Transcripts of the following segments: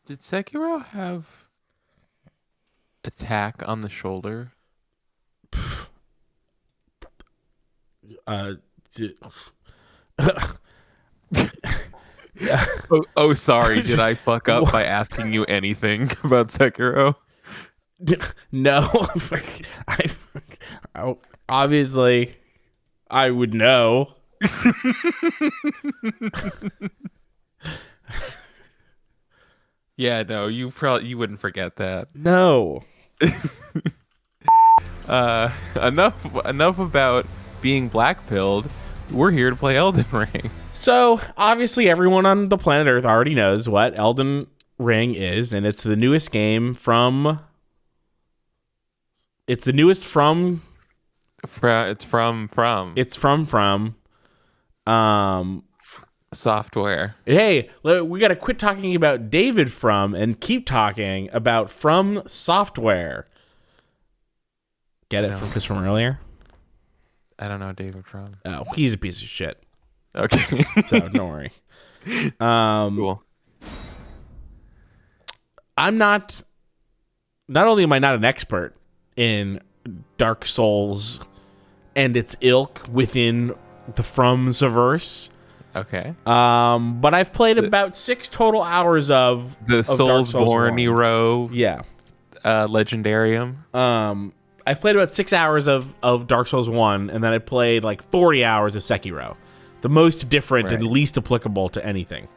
Did Sekiro have attack on the shoulder? Uh, d- Oh, sorry. Did I fuck up by asking you anything about Sekiro? no, I, obviously I would know. Yeah, no, you wouldn't forget that. No. Enough about being black pilled. We're here to play Elden Ring. So obviously everyone on the planet Earth already knows what Elden Ring is, and it's the newest game from. It's the newest from. It's from It's from. Um. software. Hey, we got to quit talking about David From and keep talking about From Software. Get it because from earlier? I don't know David from. Oh, he's a piece of shit. Okay. So don't worry. Cool. I'm not only am I not an expert in Dark Souls and its ilk within the Fromsverse, Okay. but I've played about 6 total hours of The Dark Souls Soulsborne 1. hero Yeah. legendarium. I've played about 6 hours of Dark Souls 1, and then I played like 40 hours of Sekiro. The most different and least applicable to anything.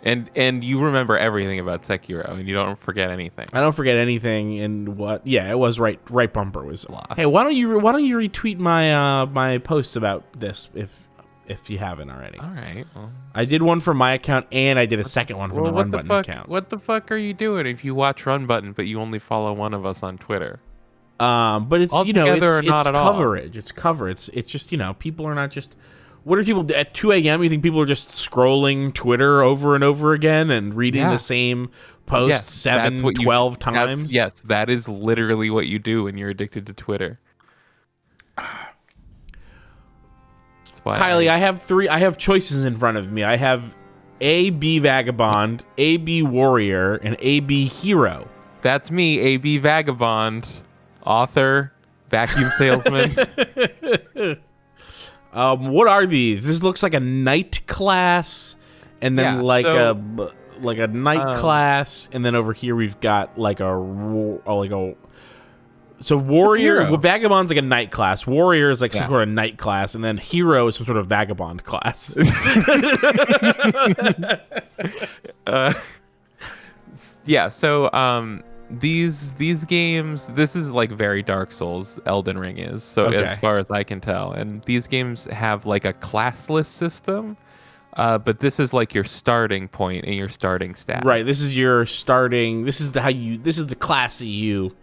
And you remember everything about Sekiro, and you don't forget anything. I don't forget anything. And what? Yeah, it was right bumper was Lost. Hey, why don't you retweet my my posts about this if you haven't already? All right. Well, I did one from my account, and I did a second one from the Run Button account. What the fuck are you doing if you watch Run Button but you only follow one of us on Twitter? But it's Altogether or it's not at all? coverage. It's cover. It's just people are not just. What are people at 2 a.m.? You think people are just scrolling Twitter over and over again and reading the same post Yes, 12 times? Yes, that is literally what you do when you're addicted to Twitter. That's why Kylie, I have choices in front of me. I have A, B Vagabond, A, B Warrior, and A, B Hero. That's me, AB Vagabond, author, vacuum salesman. What are these? This looks like a knight class, and then a knight class, and then over here we've got so warrior. Well, vagabond's like a knight class. Warrior is like some sort of knight class, and then hero is some sort of vagabond class. So these games, this is like very Dark Souls, Elden Ring is, so as far as I can tell, and these games have like a classless system, but this is like your starting point and your starting stat. Right, this is your starting, this is the class that you,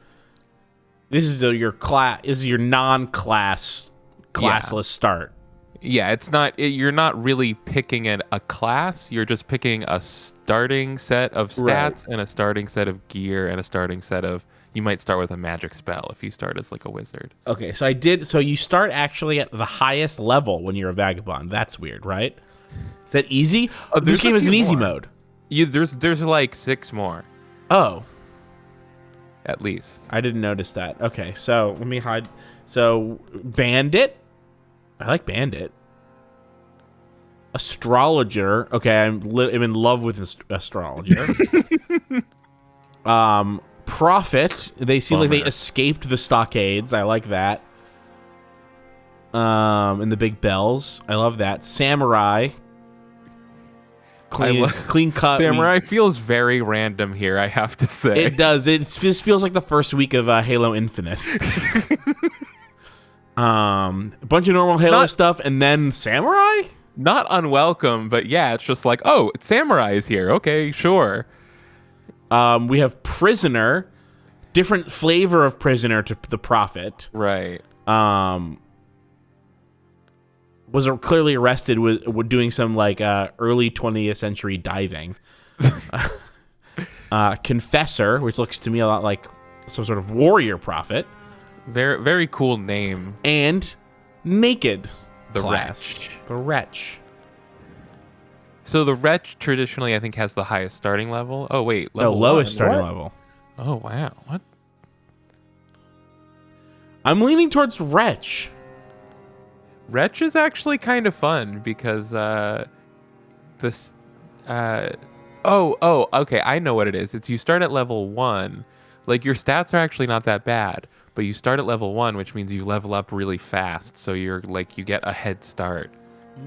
this is your non-class classless start. Yeah, you're not really picking a class, you're just picking a starting set of stats and a starting set of gear and a starting set of, you might start with a magic spell if you start as like a wizard. Okay, so you start actually at the highest level when you're a vagabond. That's weird, right? Is that easy? This game is an easy mode. There's like 6 more. Oh. At least. I didn't notice that. Okay, so let me hide. So, Bandit. I like Bandit. Astrologer. Okay, I'm in love with Astrologer. Prophet. They seem like they escaped the stockades. I like that. And the big bells. I love that. Samurai. Clean cut. Samurai feels very random here, I have to say. It does. It just feels like the first week of Halo Infinite. A bunch of normal Halo stuff, and then Samurai? Not unwelcome, but yeah, it's just like, oh, Samurai is here. Okay, sure. We have Prisoner. Different flavor of Prisoner to the Prophet. Right. Was clearly arrested with doing some like early 20th century diving. Confessor, which looks to me a lot like some sort of warrior prophet. Very, very cool name. And Naked the class. Wretch. The Wretch. So the Wretch traditionally, I think, has the highest starting level. Oh wait, No, level lowest one. starting What? level. Oh wow, what? I'm leaning towards Wretch. Wretch is actually kind of fun because this. Uh, okay, I know what it is. It's you start at level 1. Like your stats are actually not that bad, but you start at level 1, which means you level up really fast. So you're like you get a head start.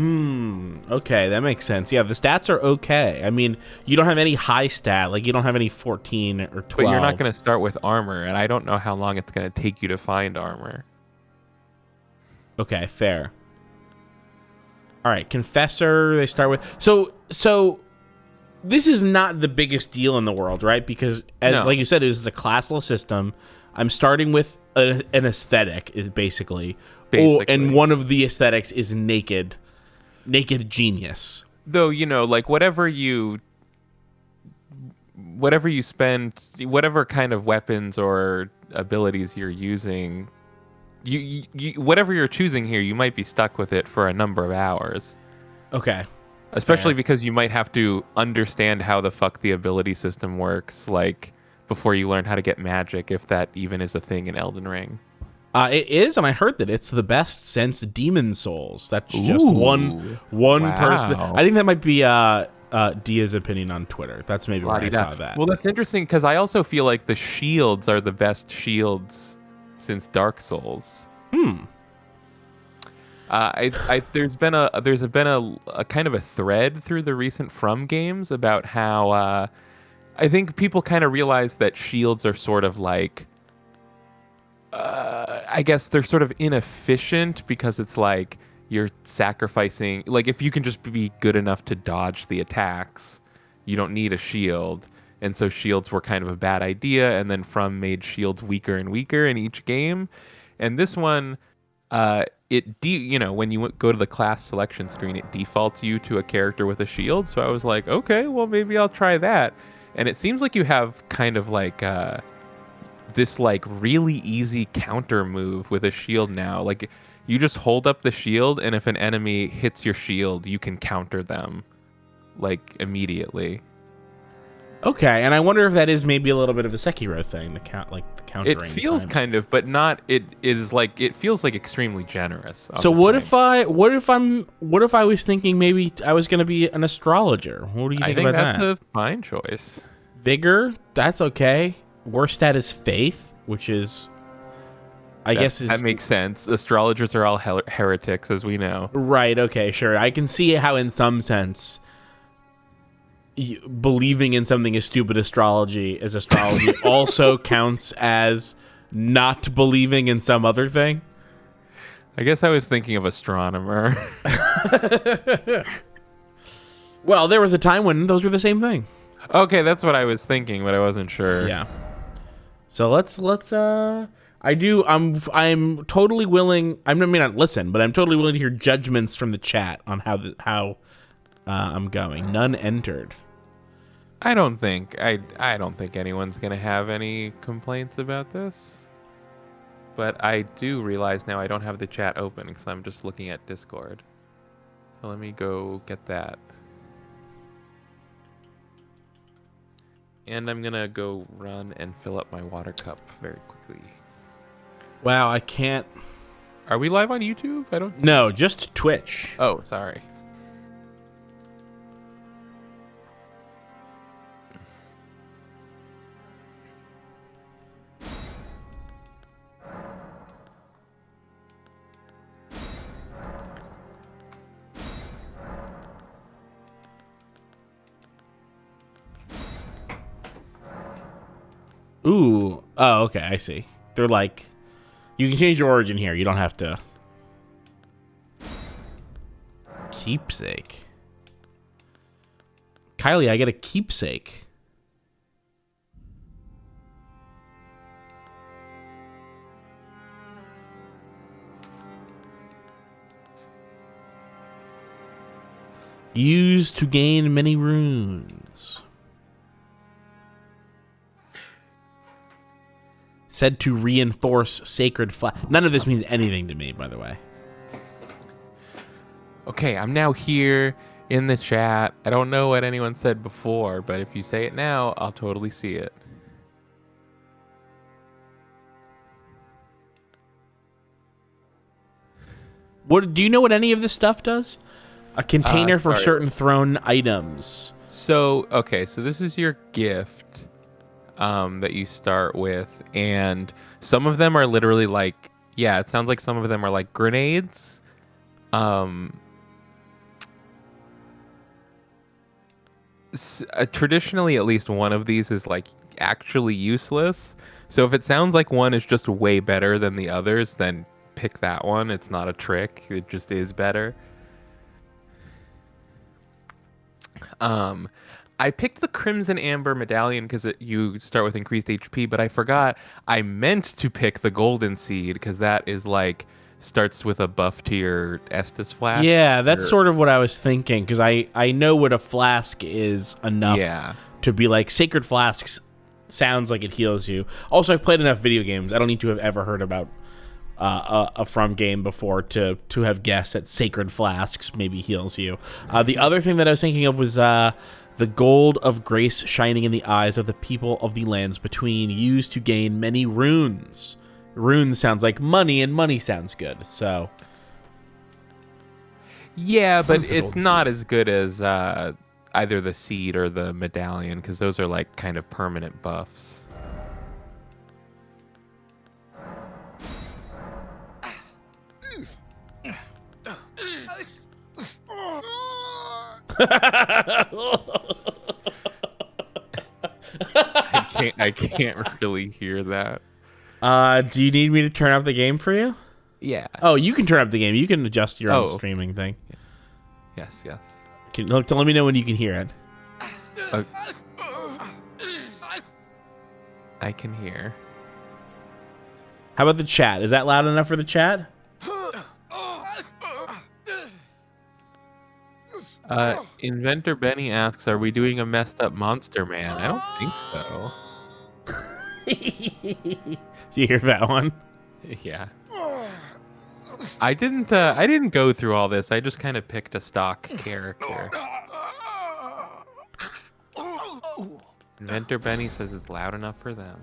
Okay, that makes sense. Yeah, the stats are okay. I mean, you don't have any high stat, like you don't have any 14 or 12. But you're not going to start with armor, and I don't know how long it's going to take you to find armor. Okay, fair. All right, Confessor, they start with. So this is not the biggest deal in the world, right? Because like you said, this is a classless system. I'm starting with an aesthetic, basically. And one of the aesthetics is naked genius. Though, like whatever you spend, whatever kind of weapons or abilities you're using, you whatever you're choosing here, you might be stuck with it for a number of hours. Okay. Especially because you might have to understand how the fuck the ability system works, like before you learn how to get magic, if that even is a thing in Elden Ring. It is, and I heard that it's the best since Demon Souls. That's just one person. I think that might be Dia's opinion on Twitter. That's maybe where I saw that. Well, that's interesting because I also feel like the shields are the best shields since Dark Souls. There's been a kind of a thread through the recent From games about how I think people kind of realize that shields are sort of like I guess they're sort of inefficient because it's like you're sacrificing, like if you can just be good enough to dodge the attacks, you don't need a shield. And so shields were kind of a bad idea, and then From made shields weaker and weaker in each game. And this one, when you go to the class selection screen, it defaults you to a character with a shield. So I was like, okay, well maybe I'll try that. And it seems like you have kind of like this like really easy counter move with a shield now. Like you just hold up the shield, and if an enemy hits your shield, you can counter them like immediately. Okay, and I wonder if that is maybe a little bit of a Sekiro thing, the countering. It feels kind of, but not. It feels like extremely generous. So what if I was thinking maybe I was going to be an astrologer? What do you think about that? I think that's a fine choice. Vigor, that's okay. Worst stat is faith, which is, I guess that makes sense. Astrologers are all heretics, as we know. Right. Okay. Sure. I can see how, in some sense, believing in something as stupid astrology also counts as not believing in some other thing. I guess I was thinking of astronomer. Well, there was a time when those were the same thing. Okay, that's what I was thinking, but I wasn't sure. Yeah. So I'm totally willing. I may not listen, but I'm totally willing to hear judgments from the chat on how I'm going. None entered. I don't think anyone's gonna have any complaints about this. But I do realize now I don't have the chat open because I'm just looking at Discord. So let me go get that. And I'm gonna go run and fill up my water cup very quickly. Wow, I can't. Are we live on YouTube? No, just Twitch. Oh, sorry. Ooh. Oh, okay. I see. They're like, you can change your origin here. You don't have to. Keepsake. Kylie, I get a keepsake. Used to gain many runes. Said to reinforce sacred flag. None of this means anything to me, by the way. Okay, I'm now here in the chat. I don't know what anyone said before, but if you say it now, I'll totally see it. What do you know what any of this stuff does? A container for certain thrown items. So, okay, so this is your gift that you start with, and some of them are literally like, yeah, it sounds like some of them are like grenades. Traditionally, at least one of these is like actually useless. So if it sounds like one is just way better than the others, then pick that one. It's not a trick. It just is better. I picked the Crimson Amber Medallion because you start with increased HP, but I forgot I meant to pick the Golden Seed because that is like starts with a buff to your Estus flask. Yeah, that's sort of what I was thinking because I know what a flask is enough to be like Sacred Flasks sounds like it heals you. Also, I've played enough video games. I don't need to have ever heard about a From game before to have guessed that Sacred Flasks maybe heals you. The other thing that I was thinking of was the gold of grace shining in the eyes of the people of the lands between, used to gain many runes. Runes sounds like money, and money sounds good. So yeah, but it's not as good as either the seed or the medallion because those are like kind of permanent buffs. I can't really hear that. Do you need me to turn up the game for you? Yeah. Oh, you can turn up the game. You can adjust your own streaming thing. Yes. Let me know when you can hear it. I can hear. How about the chat? Is that loud enough for the chat? Inventor Benny asks, "Are we doing a messed up Monster Man?" I don't think so. Do you hear that one? Yeah. I didn't go through all this. I just kind of picked a stock character. Inventor Benny says it's loud enough for them.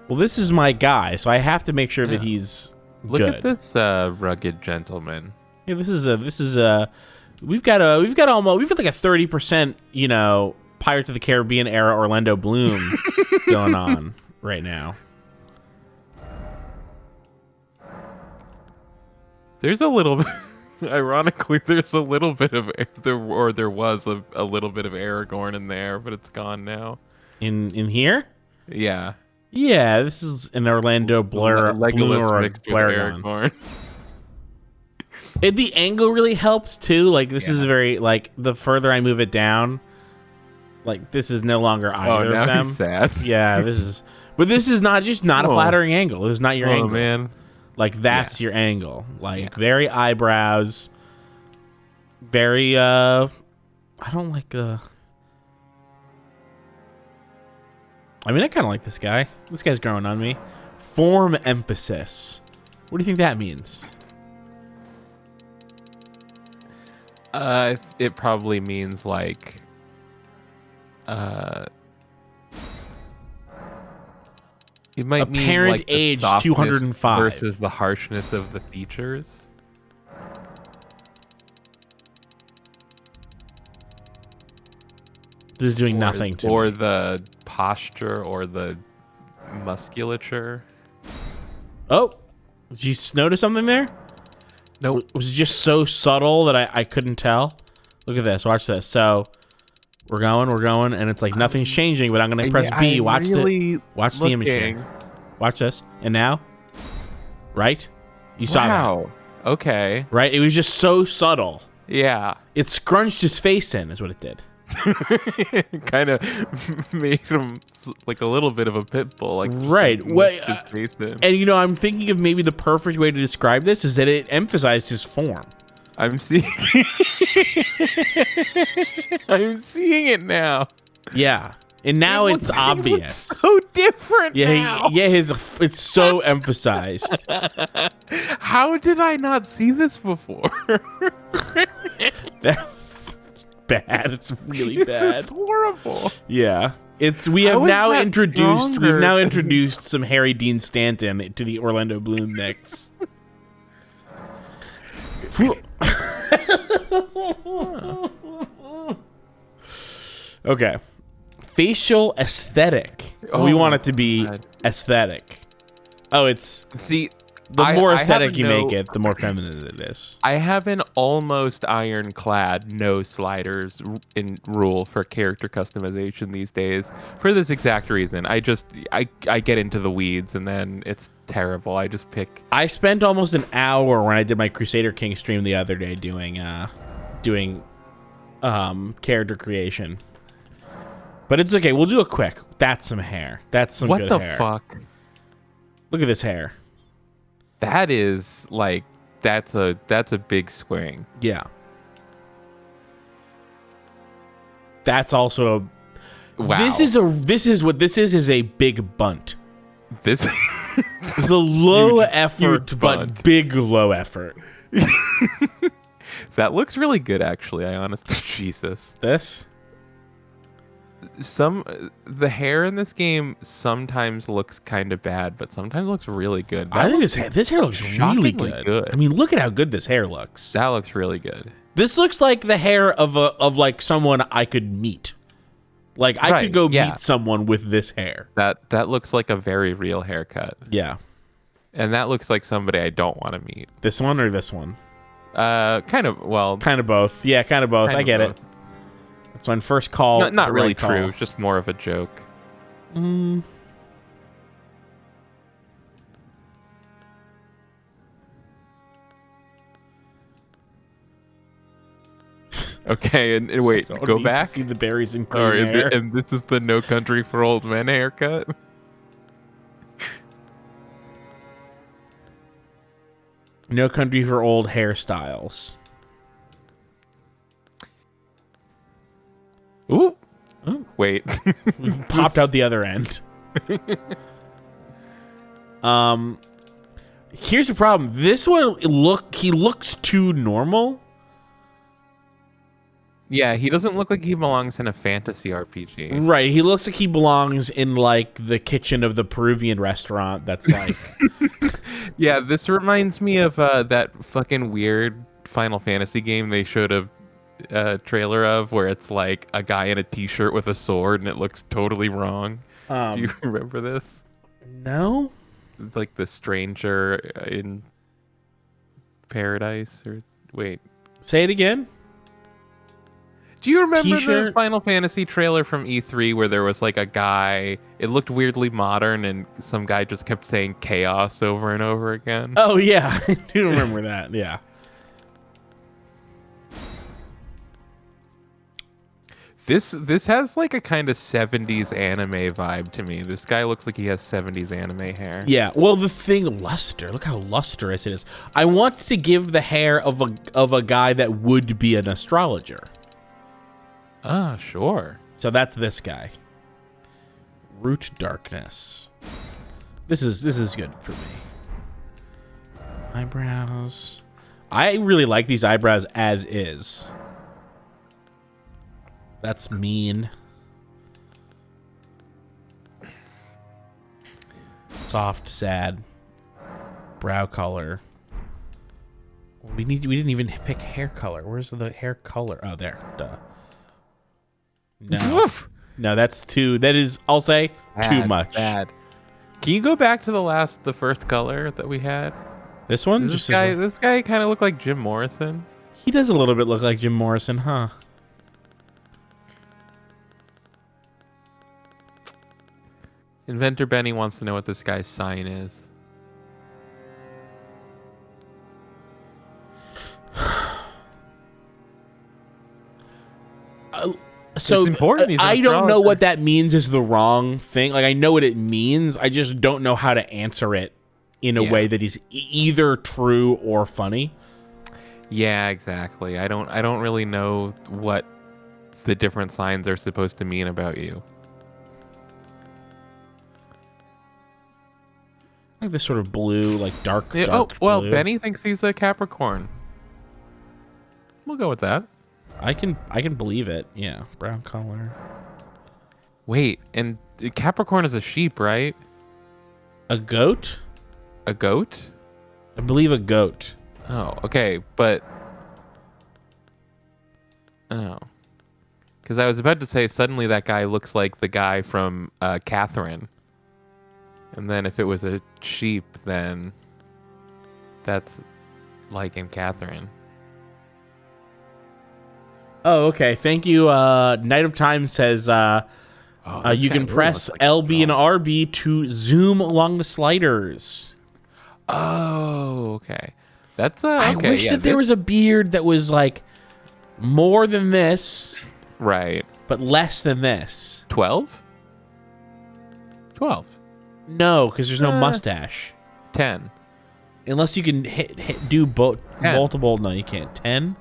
Well, this is my guy, so I have to make sure that he's Look good. at this rugged gentleman. Yeah, we've got like a 30%, Pirates of the Caribbean era Orlando Bloom going on right now. There's a little bit, ironically, there's a little bit of, there was a little bit of Aragorn in there, but it's gone now. In here? Yeah. Yeah, this is an Orlando Bloom or mixed with Aragorn. The angle really helps too. Like this is very like the further I move it down, like this is no longer either of them. He's sad. Yeah, this is not a flattering angle. This is not your angle. Oh man. Like that's your angle. Like very eyebrows. Very I don't like I mean, I kind of like this guy. This guy's growing on me. Form emphasis. What do you think that means? It probably means like, it might mean apparent like age 205 versus the harshness of the features. This is doing nothing to or me. The posture or the musculature. Oh, did you notice something there? Nope. Was it just so subtle that I couldn't tell? Look at this. Watch this. So we're going, and it's like nothing's changing, but I'm going to press B. Watch the image here. Watch this. And now? Right? You saw that. Okay. Right? It was just so subtle. Yeah. It scrunched his face in, is what it did. Kind of made him like a little bit of a pit bull, like right. And I'm thinking of maybe the perfect way to describe this is that it emphasized his form. I'm seeing I'm seeing it now. Yeah, And now it's obvious. Looks so different now. Yeah, it's so emphasized. How did I not see this before? That's bad. It's really bad. This is horrible. Yeah. We've now introduced some Harry Dean Stanton to the Orlando Bloom mix. Okay. Facial aesthetic. We want it to be aesthetic. Oh, the more aesthetic you make it, the more feminine it is. I have an almost ironclad no sliders rule for character customization these days for this exact reason. I get into the weeds and then it's terrible. I just pick. I spent almost an hour when I did my Crusader King stream the other day doing character creation. But it's okay. We'll do it quick. That's some hair. That's some good hair. What the fuck? Look at this hair. That is like that's a big swing. Yeah. That's also wow. This is a big bunt. This is a low effort but big low effort. That looks really good actually. I honestly Jesus. The hair in this game sometimes looks kind of bad, but sometimes looks really good. I think this hair looks really good. I mean, look at how good this hair looks. That looks really good. This looks like the hair of like someone I could meet. Like I could go meet someone with this hair. That looks like a very real haircut. Yeah. And that looks like somebody I don't want to meet. This one or this one? Kind of both. Yeah, kind of both. I get it. It's on first call. Not really true. It's just more of a joke. Okay, and wait, go back. See the berries and cream hair. And this is the No Country for Old Men haircut. No Country for Old hairstyles. Ooh. Wait. Popped out the other end. Here's the problem. This one he looks too normal. Yeah, he doesn't look like he belongs in a fantasy RPG. Right, he looks like he belongs in like the kitchen of the Peruvian restaurant that's like Yeah, this reminds me of that fucking weird Final Fantasy game they showed a trailer of where it's like a guy in a t-shirt with a sword and it looks totally wrong. Do you remember this? No. It's like the stranger in paradise or wait. Say it again. Do you remember the Final Fantasy trailer from E3 where there was like a guy, it looked weirdly modern and some guy just kept saying chaos over and over again? Oh yeah, I do remember that. Yeah. This has like a kind of 70s anime vibe to me. This guy looks like he has 70s anime hair. Yeah, well the thing, luster, look how lustrous it is. I want to give the hair of a guy that would be an astrologer. Ah, sure. So that's this guy. Root darkness. This is good for me. Eyebrows. I really like these eyebrows as is. That's mean. Soft, sad. Brow color. We didn't even pick hair color. Where's the hair color? Oh, there. Duh. No. No, that's too. That is, I'll say, too much. Bad. Can you go back to the first color that we had? This one? This guy kind of looked like Jim Morrison. He does a little bit look like Jim Morrison, huh? Inventor Benny wants to know what this guy's sign is. So it's important. I don't know what that means is the wrong thing. Like I know what it means. I just don't know how to answer it in a way that is either true or funny. Yeah, exactly. I don't really know what the different signs are supposed to mean about you. like this sort of blue, like dark well, blue. Benny thinks he's a Capricorn. We'll go with that. I can believe it. Yeah, brown color. Wait, and Capricorn is a sheep, right? A goat? A goat? I believe a goat. Oh, okay, but because I was about to say suddenly that guy looks like the guy from Catherine, and then if it was a sheep, then that's like in Catherine. Oh, okay. Thank you. Night of Time says you can press like LB and RB to zoom along the sliders. Oh, okay. That's okay. I wish that there was a beard that was like more than this, right, but less than this. 12. No, because there's no mustache. 10. Unless you can do multiple. No, you can't. 10.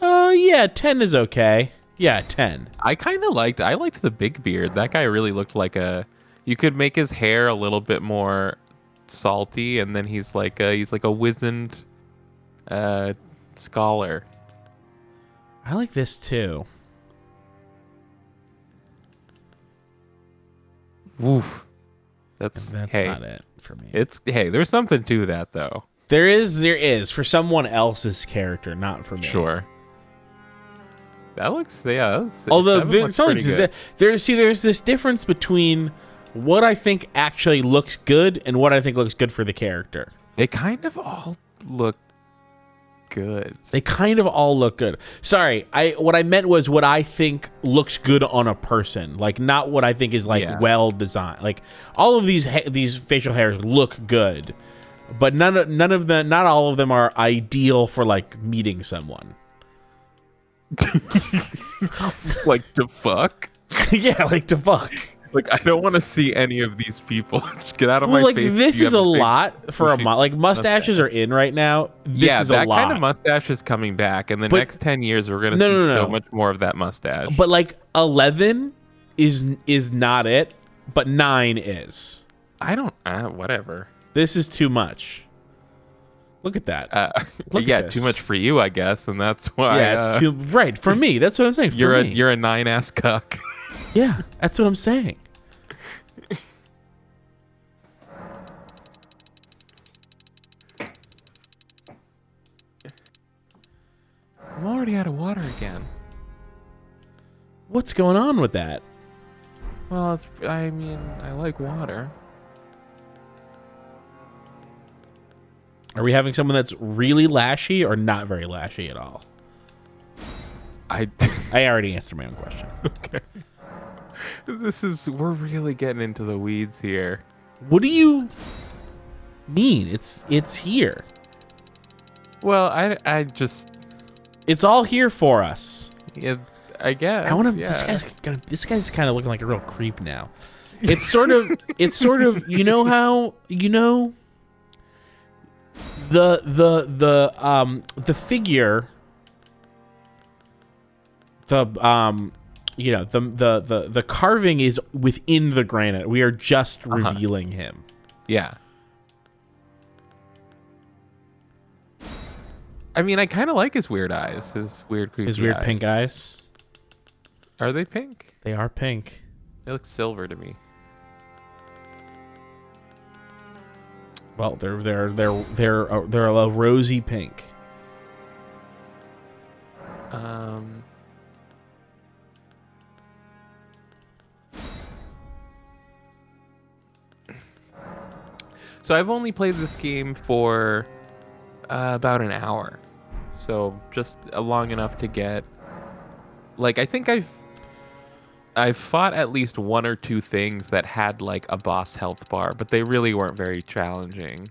Yeah, 10 is okay. Yeah, 10. I liked the big beard. That guy really looked like you could make his hair a little bit more salty, and then he's like a wizened scholar. I like this too. Woof. That's not it for me. There's something to that though. There is for someone else's character, not for me. Sure. That looks although there's this difference between what I think actually looks good and what I think looks good for the character. They kind of all look good. Sorry, what I meant was what I think looks good on a person, like not what I think is like well designed. Like all of these facial hairs look good, but not all of them are ideal for like meeting someone. Like to fuck? Yeah, like to fuck. Like I don't want to see any of these people. Just get out of my face. This is a lot for like mustaches are in right now. This is a lot. That kind of mustache is coming back. In the next 10 years, we're gonna see so much more of that mustache. But like 11 is not it, but 9 is. I don't. Whatever. This is too much. Look at that. Too much for you, I guess, and that's why. Yeah, it's too right for me. That's what I'm saying. You're a 9-ass cuck. Yeah, that's what I'm saying. I'm already out of water again. What's going on with that? Well, I like water. Are we having someone that's really lashy or not very lashy at all? I already answered my own question. Okay. We're really getting into the weeds here. What do you mean? It's here. Well, I just... It's all here for us. Yeah, I guess. I want to... This guy's kind of looking like a real creep now. It's sort of... You know how... The figure, the carving is within the granite. We are just revealing him. Yeah. I mean, I kind of like his weird eyes, his weird creepy His weird eyes. pink eyes. Are they pink? They are pink. They look silver to me. Well, they're a rosy pink. So I've only played this game for about an hour, so just long enough to get. Like, I think I've fought at least one or two things that had like a boss health bar, but they really weren't very challenging.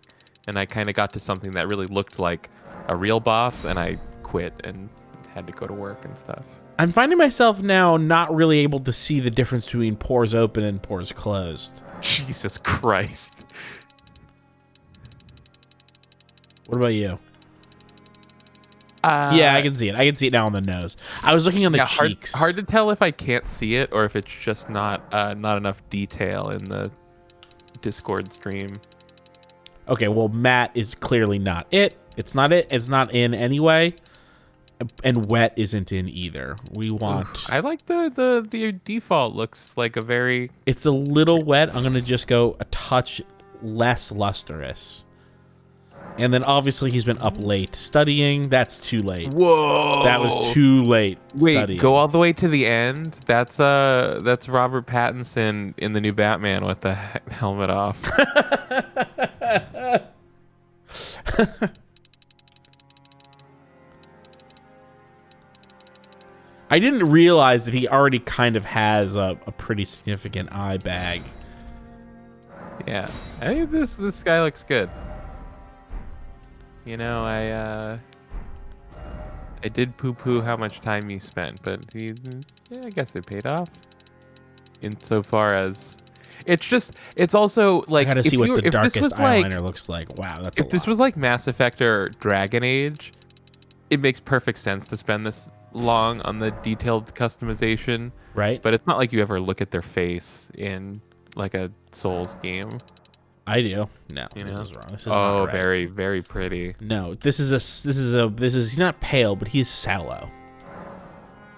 And I kind of got to something that really looked like a real boss, and I quit and had to go to work and stuff. I'm finding myself now not really able to see the difference between pores open and pores closed. Jesus Christ. What about you? Yeah, I can see it. I can see it now on the nose. I was looking on the cheeks. Hard to tell if I can't see it or if it's just not enough detail in the Discord stream. Okay, well, matte is clearly not it. It's not it. It's not in anyway. And wet isn't in either. We want... Oof, I like the default looks like a very... It's a little wet. I'm going to just go a touch less lustrous. And then obviously he's been up late studying. That's too late. Whoa! That was too late. Wait, studying. Go all the way to the end. That's Robert Pattinson in the new Batman with the helmet off. I didn't realize that he already kind of has a pretty significant eye bag. Yeah, I think this guy looks good. You know, I did poo-poo how much time you spent, but yeah, I guess it paid off. Insofar as it's also like I gotta see what the darkest eyeliner like, looks like. Wow, that's if this was like Mass Effect or Dragon Age, it makes perfect sense to spend this long on the detailed customization. Right. But it's not like you ever look at their face in like a Souls game. I do. No, you know? This is wrong. This is not right. Very, very pretty. No, he's not pale, but he's sallow.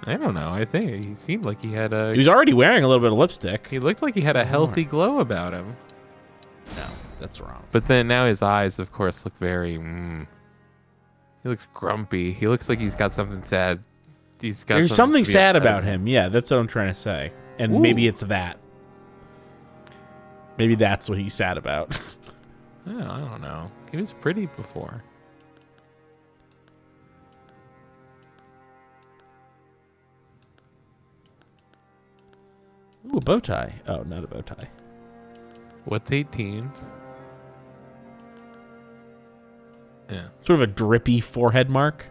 I don't know. I think he seemed like he had He was already wearing a little bit of lipstick. He looked like he had a healthy glow about him. No, that's wrong. But then now his eyes, of course, look very... He looks grumpy. He looks like he's got something sad. There's something sad about him. Yeah, that's what I'm trying to say. And maybe it's that. Maybe that's what he's sad about. Oh, I don't know. He was pretty before. Ooh, a bow tie. Oh, not a bow tie. What's 18? Yeah. Sort of a drippy forehead mark.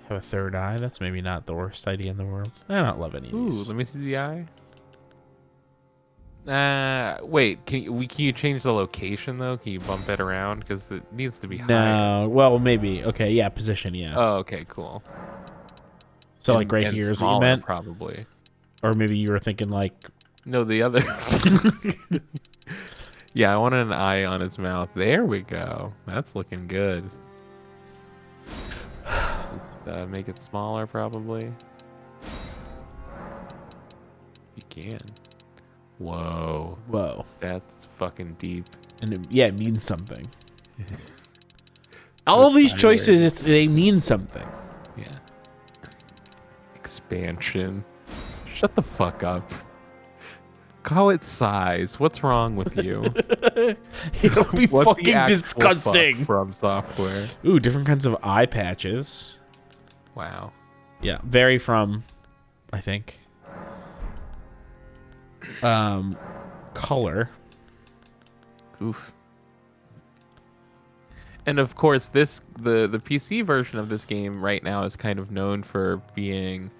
Have a third eye. That's maybe not the worst idea in the world. I don't love any of these. Ooh, let me see the eye. Wait. Can you change the location though? Can you bump it around because it needs to be high? No. Well, maybe. Okay. Yeah. Position. Yeah. Oh. Okay. Cool. So like right here is what you meant, probably. Or maybe you were thinking like. No, the other. Yeah, I wanted an eye on his mouth. There we go. That's looking good. Make it smaller, probably. You can. Whoa. Whoa. That's fucking deep. And it means something. All of these choices, they mean something. Yeah. Expansion. Shut the fuck up. Call it size. What's wrong with you? It'll be fucking disgusting. From software. Ooh, different kinds of eye patches. Wow. Yeah, vary from, I think, color. Oof. And of course, the PC version of this game right now is kind of known for being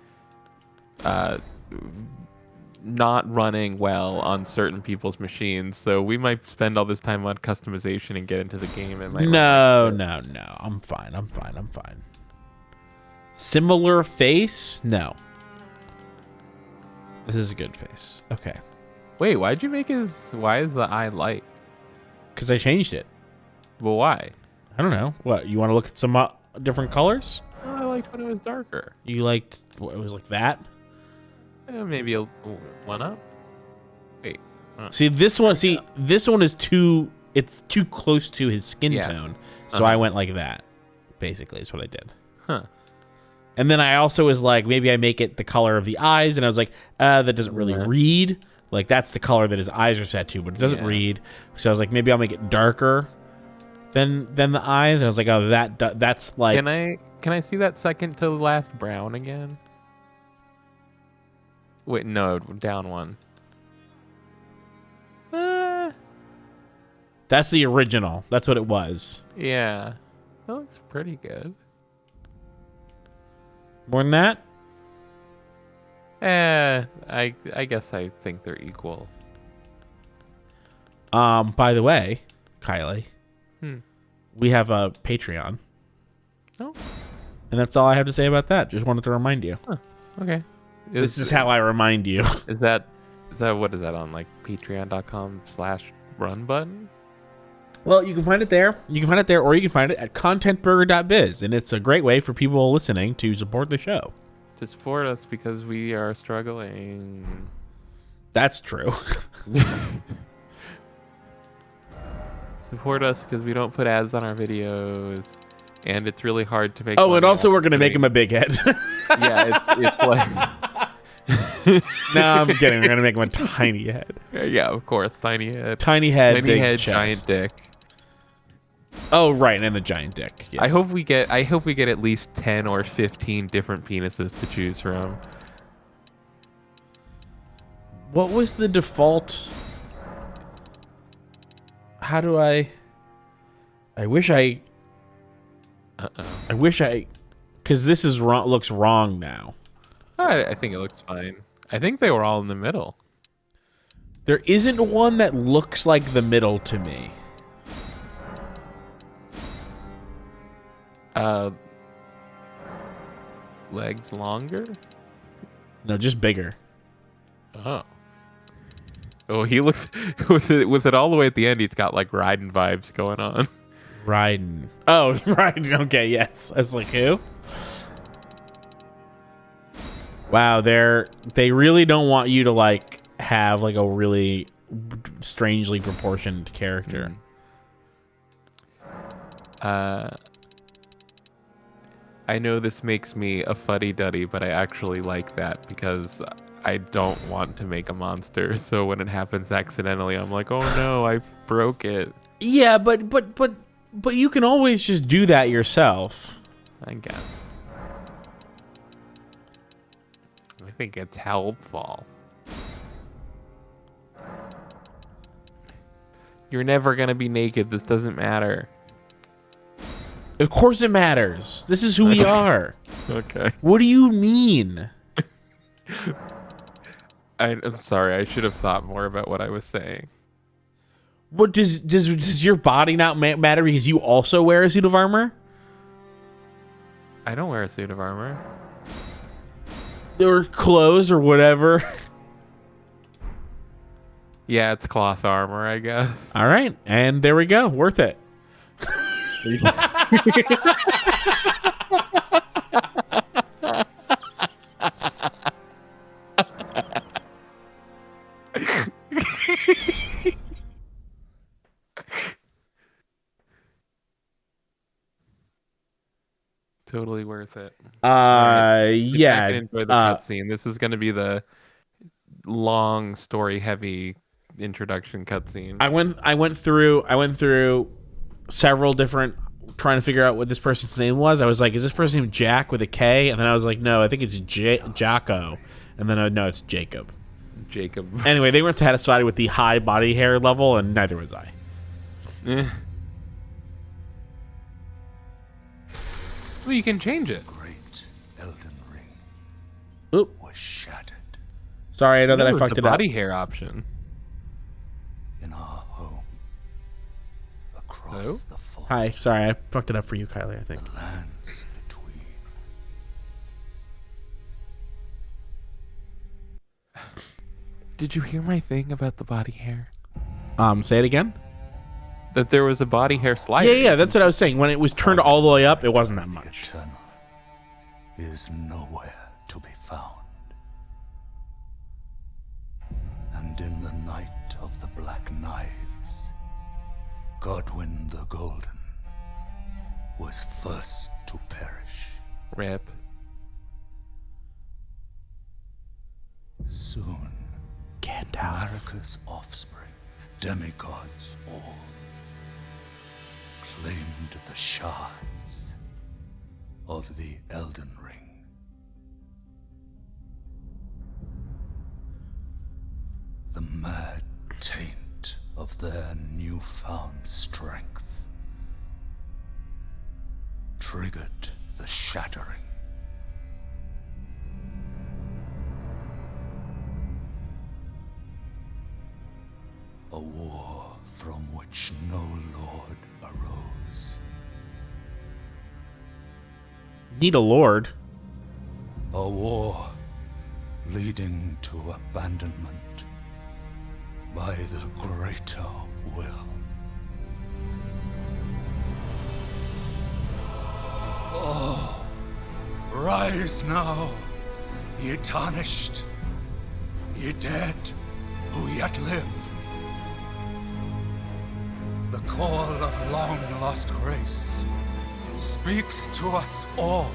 not running well on certain people's machines. So we might spend all this time on customization and get into the game. No. I'm fine. Similar face? No. This is a good face. Okay. Wait, why is the eye light? Because I changed it. Well, why? I don't know. What, you want to look at some different colors? Oh, I liked when it was darker. You liked what, it was like that? Maybe one up. Wait. See, this one is too close to his skin tone. So I went like that. Basically, is what I did. Huh. And then I also was like, maybe I make it the color of the eyes, and I was like, that doesn't really read. Like, that's the color that his eyes are set to, but it doesn't read. So I was like, maybe I'll make it darker than the eyes. And I was like, oh, that's like. Can I see that second to the last brown again? Wait, no, down one. That's the original. That's what it was. Yeah, that looks pretty good. More than that? I guess I think they're equal. By the way, Kylie, we have a Patreon. Oh. And that's all I have to say about that. Just wanted to remind you. Huh. Okay. This is how I remind you. Is that what is that on like patreon.com/run button? Well, you can find it there. You can find it there, or you can find it at contentburger.biz, and it's a great way for people listening to support the show. To support us because we are struggling. That's true. Support us because we don't put ads on our videos, and it's really hard to make. Oh, and also we're gonna make him a big head. Yeah, it's like. No, I'm kidding. We're gonna make him a tiny head. Yeah, of course, tiny head. Tiny head, tiny big head, chest. giant dick. Oh, right, and the giant dick. Yeah. I hope we get at least 10 or 15 different penises to choose from. What was the default? How do I wish I because this is wrong. Looks wrong now. I think it looks fine. I think they were all in the middle. There isn't one that looks like the middle to me. Legs longer? No, just bigger. Oh, he looks with it all the way at the end. He's got like Raiden vibes going on. Raiden. Oh, Raiden. Okay, yes. I was like, who? Wow, they really don't want you to like have like a really strangely proportioned character. I know this makes me a fuddy-duddy, but I actually like that because I don't want to make a monster. So when it happens accidentally, I'm like, oh no, I broke it. Yeah, but you can always just do that yourself. I guess. I think it's helpful. You're never gonna be naked. This doesn't matter. Of course it matters. This is who we are. Okay. What do you mean? I'm sorry. I should have thought more about what I was saying. What does your body not matter because you also wear a suit of armor? I don't wear a suit of armor. Or clothes or whatever. Yeah, it's cloth armor, I guess. All right, and there we go. Worth it. Totally worth it. Yeah. I can enjoy the cutscene. This is going to be the long, story-heavy introduction cutscene. I went through several different trying to figure out what this person's name was. I was like, is this person named Jack with a K? And then I was like, no, I think it's Jacko. And then no, it's Jacob. Jacob. Anyway, they weren't satisfied with the high body hair level, and neither was I. Well, you can change it. Great Elden Ring Oop. was shattered Sorry, I know that I fucked it up. Body hair option. in our home across Hello? the forest. Hi, sorry, I fucked it up for you, Kylie, I think. The lands between. Did you hear my thing about the body hair? Say it again? That there was a body hair slider. Yeah, that's what I was saying. When it was turned all the way up, it wasn't that The much. eternal is nowhere to be found. And in the night of the Black Knives, Godwyn the Golden was first to perish. Rip. Soon, Gandalf. Marika's offspring, demigods all, claimed the shards of the Elden Ring. The mad taint of their newfound strength triggered the shattering. A war from which no lord arose. Need a lord. A war leading to abandonment by the greater will. Oh, rise now, ye tarnished, ye dead who yet live. The call of long-lost grace speaks to us all.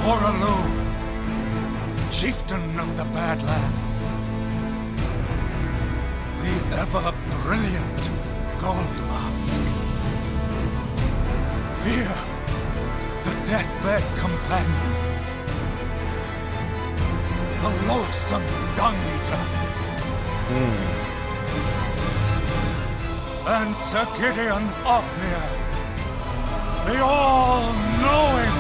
Horalu, chieftain of the Badlands, the ever-brilliant Gold Mask. Fear, the deathbed companion, the loathsome dung-eater. And Sir Gideon Othniel, the all-knowing.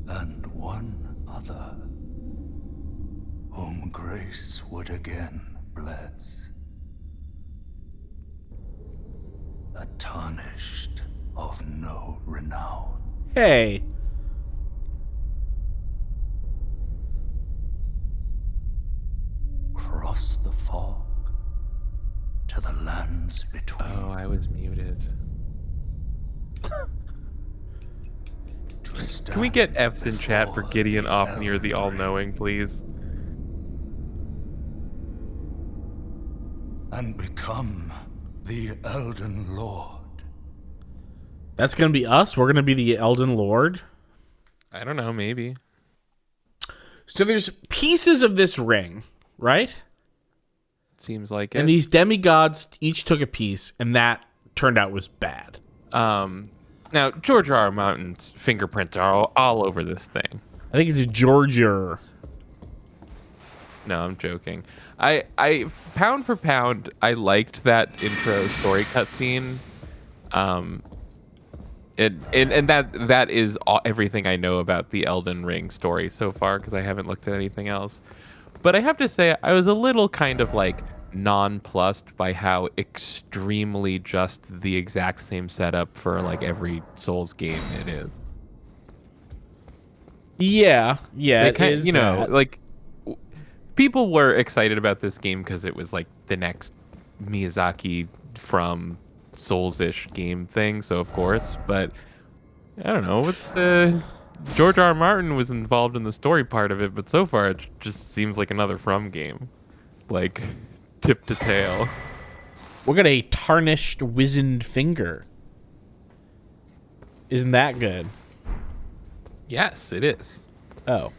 And one other, whom grace would again bless. A tarnished of no renown. Hey. Cross the fog to the lands between. Oh, I was muted. Can we get F's in chat for Gideon Othniel the All-Knowing, please? And become the Elden Lord. That's going to be us? We're going to be the Elden Lord? I don't know, maybe. So there's pieces of this ring, right? Seems like it. And these demigods each took a piece, and that turned out was bad. Now, George R. R. Martin's fingerprints are all over this thing. I think it's Georgia. No, I'm joking. I pound for pound, I liked that intro story cutscene. And that is everything I know about the Elden Ring story so far, because I haven't looked at anything else. But I have to say, I was a little kind of like nonplussed by how extremely just the exact same setup for like every Souls game it is. Yeah, it is. You know, like people were excited about this game because it was like the next Miyazaki from Souls-ish game thing, so of course. But I don't know, it's George R. R. Martin was involved in the story part of it, but so far it just seems like another From game, like tip to tail. We got a tarnished, wizened finger. Isn't that good? Yes, it is. Oh,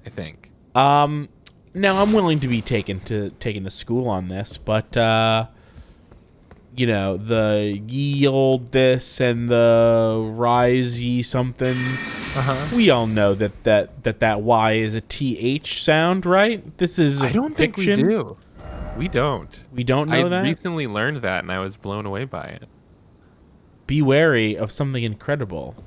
I think. Now I'm willing to be taken to school on this, but you know, the ye old this and the rise ye somethings. We all know that Y is a TH sound, right? This is I don't fiction. think we do. We don't. We don't know that? I recently learned that, and I was blown away by it. Be wary of something incredible.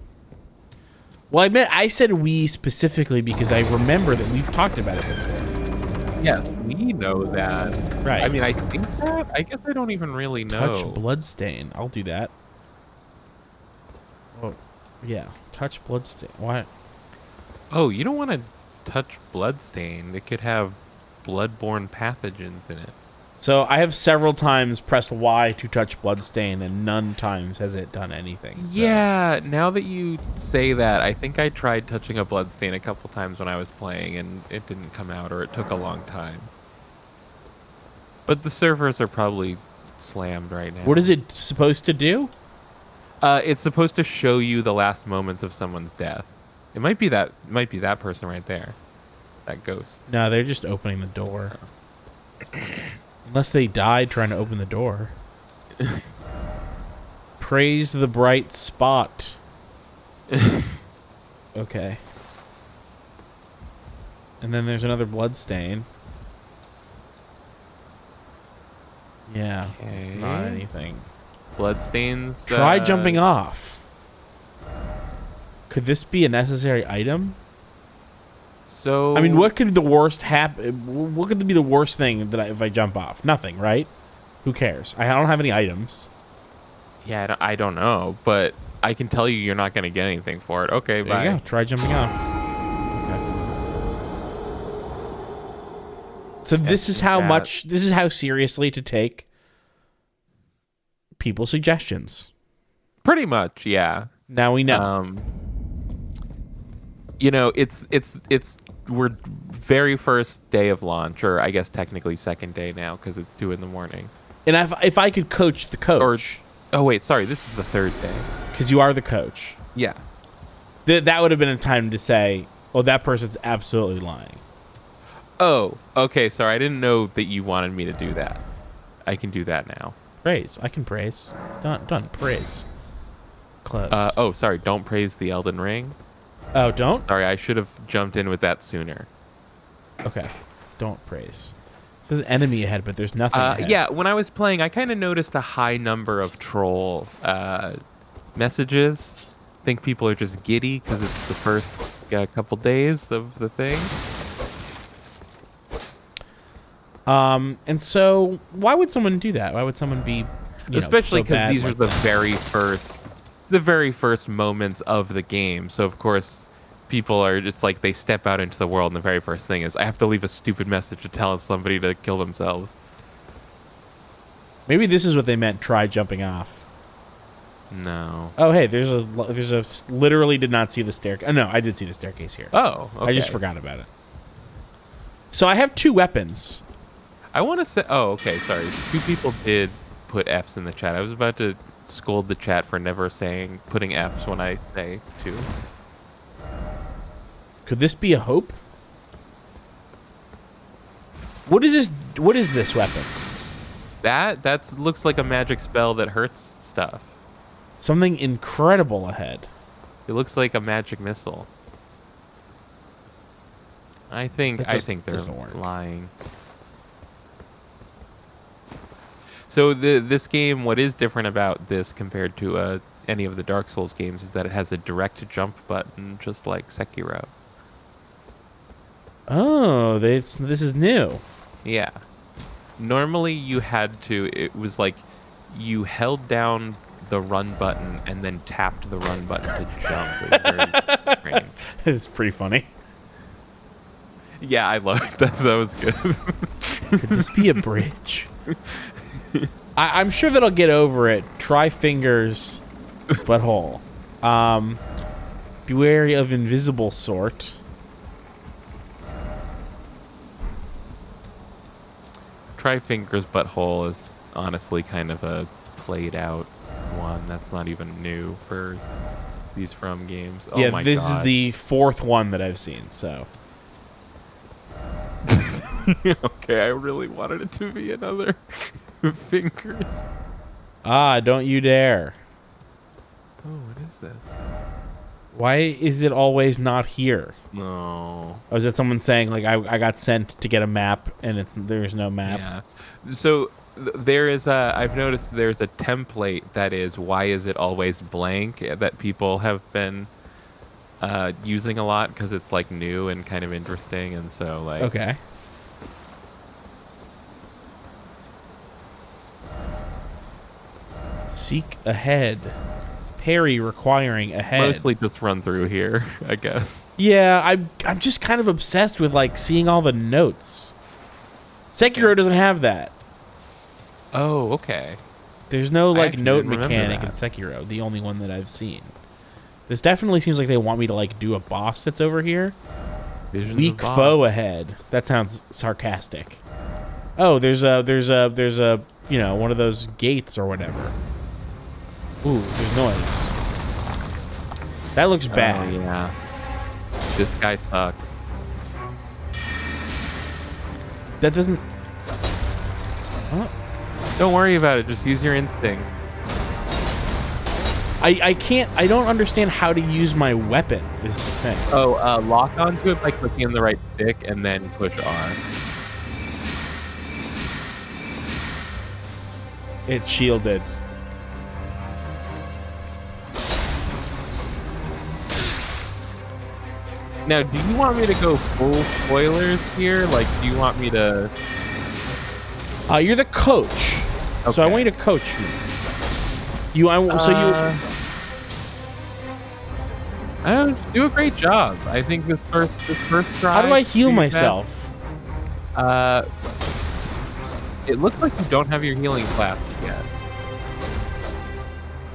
Well, I said we specifically because I remember that we've talked about it before. Yeah, we know that. Right. I mean, I think that. I guess I don't even really know. Touch bloodstain. I'll do that. Oh, yeah. Touch bloodstain. What? Oh, you don't want to touch bloodstain. It could have bloodborne pathogens in it. So I have several times pressed Y to touch bloodstain, and none times has it done anything. So. Yeah, now that you say that, I think I tried touching a bloodstain a couple times when I was playing, and it didn't come out, or it took a long time. But the servers are probably slammed right now. What is it supposed to do? It's supposed to show you the last moments of someone's death. It might be that person right there, that ghost. No, they're just opening the door. Unless they died trying to open the door. Praise the bright spot. Okay. And then there's another blood stain. Yeah, it's not Okay. anything. Bloodstains. Try jumping off. Could this be a necessary item? So I mean, what could the worst happen? What could be the worst thing that if I jump off? Nothing, right? Who cares? I don't have any items. Yeah, I don't know, but I can tell you're not going to get anything for it. Okay, There bye. you go. Try jumping off. Okay. So this is how much. This is how seriously to take people's suggestions. Pretty much, yeah. Now we know. You know, it's we're very first day of launch, or I guess technically second day now because it's 2 a.m. And if I could coach the coach, oh wait, sorry, this is the 3rd day. Because you are the coach. Yeah. That would have been a time to say, "Oh, that person's absolutely lying." Oh, okay. Sorry, I didn't know that you wanted me to do that. I can do that now. Praise. I can praise. Done. Praise. Close. Oh, sorry. Don't praise the Elden Ring. Oh, don't? Sorry, I should have jumped in with that sooner. Okay. Don't praise. It says enemy ahead, but there's nothing ahead. Yeah, when I was playing, I kind of noticed a high number of troll messages. I think people are just giddy because it's the first couple days of the thing. And so why would someone do that? Why would someone be, especially because so these are the very first moments of the game. So of course, people are. It's like they step out into the world, and the very first thing is, I have to leave a stupid message to tell somebody to kill themselves. Maybe this is what they meant. Try jumping off. No. Oh, hey, there's a literally did not see the staircase. Oh, no, I did see the staircase here. Oh, okay. I just forgot about it. So I have 2 weapons. I want to say. Oh, okay. Sorry. 2 people did put Fs in the chat. I was about to scold the chat for never putting Fs when I say 2. Could this be a hope? What is this? What is this weapon? That looks like a magic spell that hurts stuff. Something incredible ahead. It looks like a magic missile. I think they're lying. So this game, what is different about this compared to any of the Dark Souls games is that it has a direct jump button, just like Sekiro. Oh, this is new. Yeah. Normally it was like you held down the run button and then tapped the run button to jump. It was very strange. It's pretty funny. Yeah, I love it. That was good. Could this be a bridge? I'm sure that I'll get over it. Try fingers, butthole. Be wary of invisible sort. Try fingers, butthole is honestly kind of a played out one. That's not even new for these From games. Oh yeah, my this God. is the 4th one that I've seen, so. Okay, I really wanted it to be another fingers. Ah, don't you dare. Oh, what is this? Why is it always not here? No. Oh, is that someone saying, like, I got sent to get a map, and there's no map? Yeah. So I've noticed there's a template that is, why is it always blank, that people have been using a lot because it's like new and kind of interesting, and so like. Okay. Seek ahead. Parry requiring ahead. Mostly just run through here, I guess. Yeah, I'm just kind of obsessed with like seeing all the notes. Sekiro doesn't have that. Oh, okay. There's no like actually note didn't remember mechanic in that. Sekiro, the only one that I've seen. This definitely seems like they want me to like do a boss that's over here. Visions Weak of boss. foe ahead. That sounds sarcastic. Oh, there's a one of those gates or whatever. Ooh, there's noise. That looks bad. Oh, yeah. This guy sucks. That doesn't. Huh? Don't worry about it. Just use your instinct. I can't. I don't understand how to use my weapon. Is the thing. Oh, lock onto it by clicking on the right stick and then push R. It's shielded. Now, do you want me to go full spoilers here? Like, do you want me to... You're the coach, okay. So I want you to coach me. I don't do a great job. I think this first try. How do I heal myself? It looks like you don't have your healing flask yet.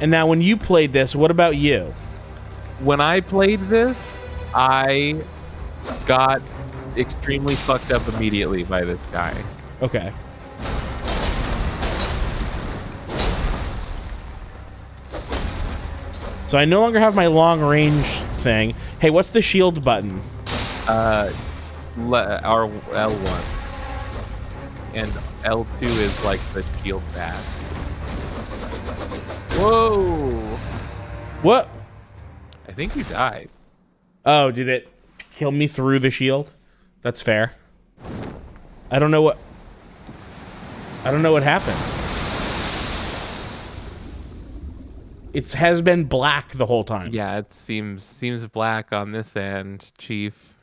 And now, when you played this, what about you? When I played this, I got extremely fucked up immediately by this guy. Okay. So I no longer have my long range thing. Hey, what's the shield button? Our L1. And L2 is like the shield back. Whoa! What? I think you died. Oh, did it kill me through the shield? That's fair. I don't know what happened. It has been black the whole time. Yeah, it seems black on this end, Chief.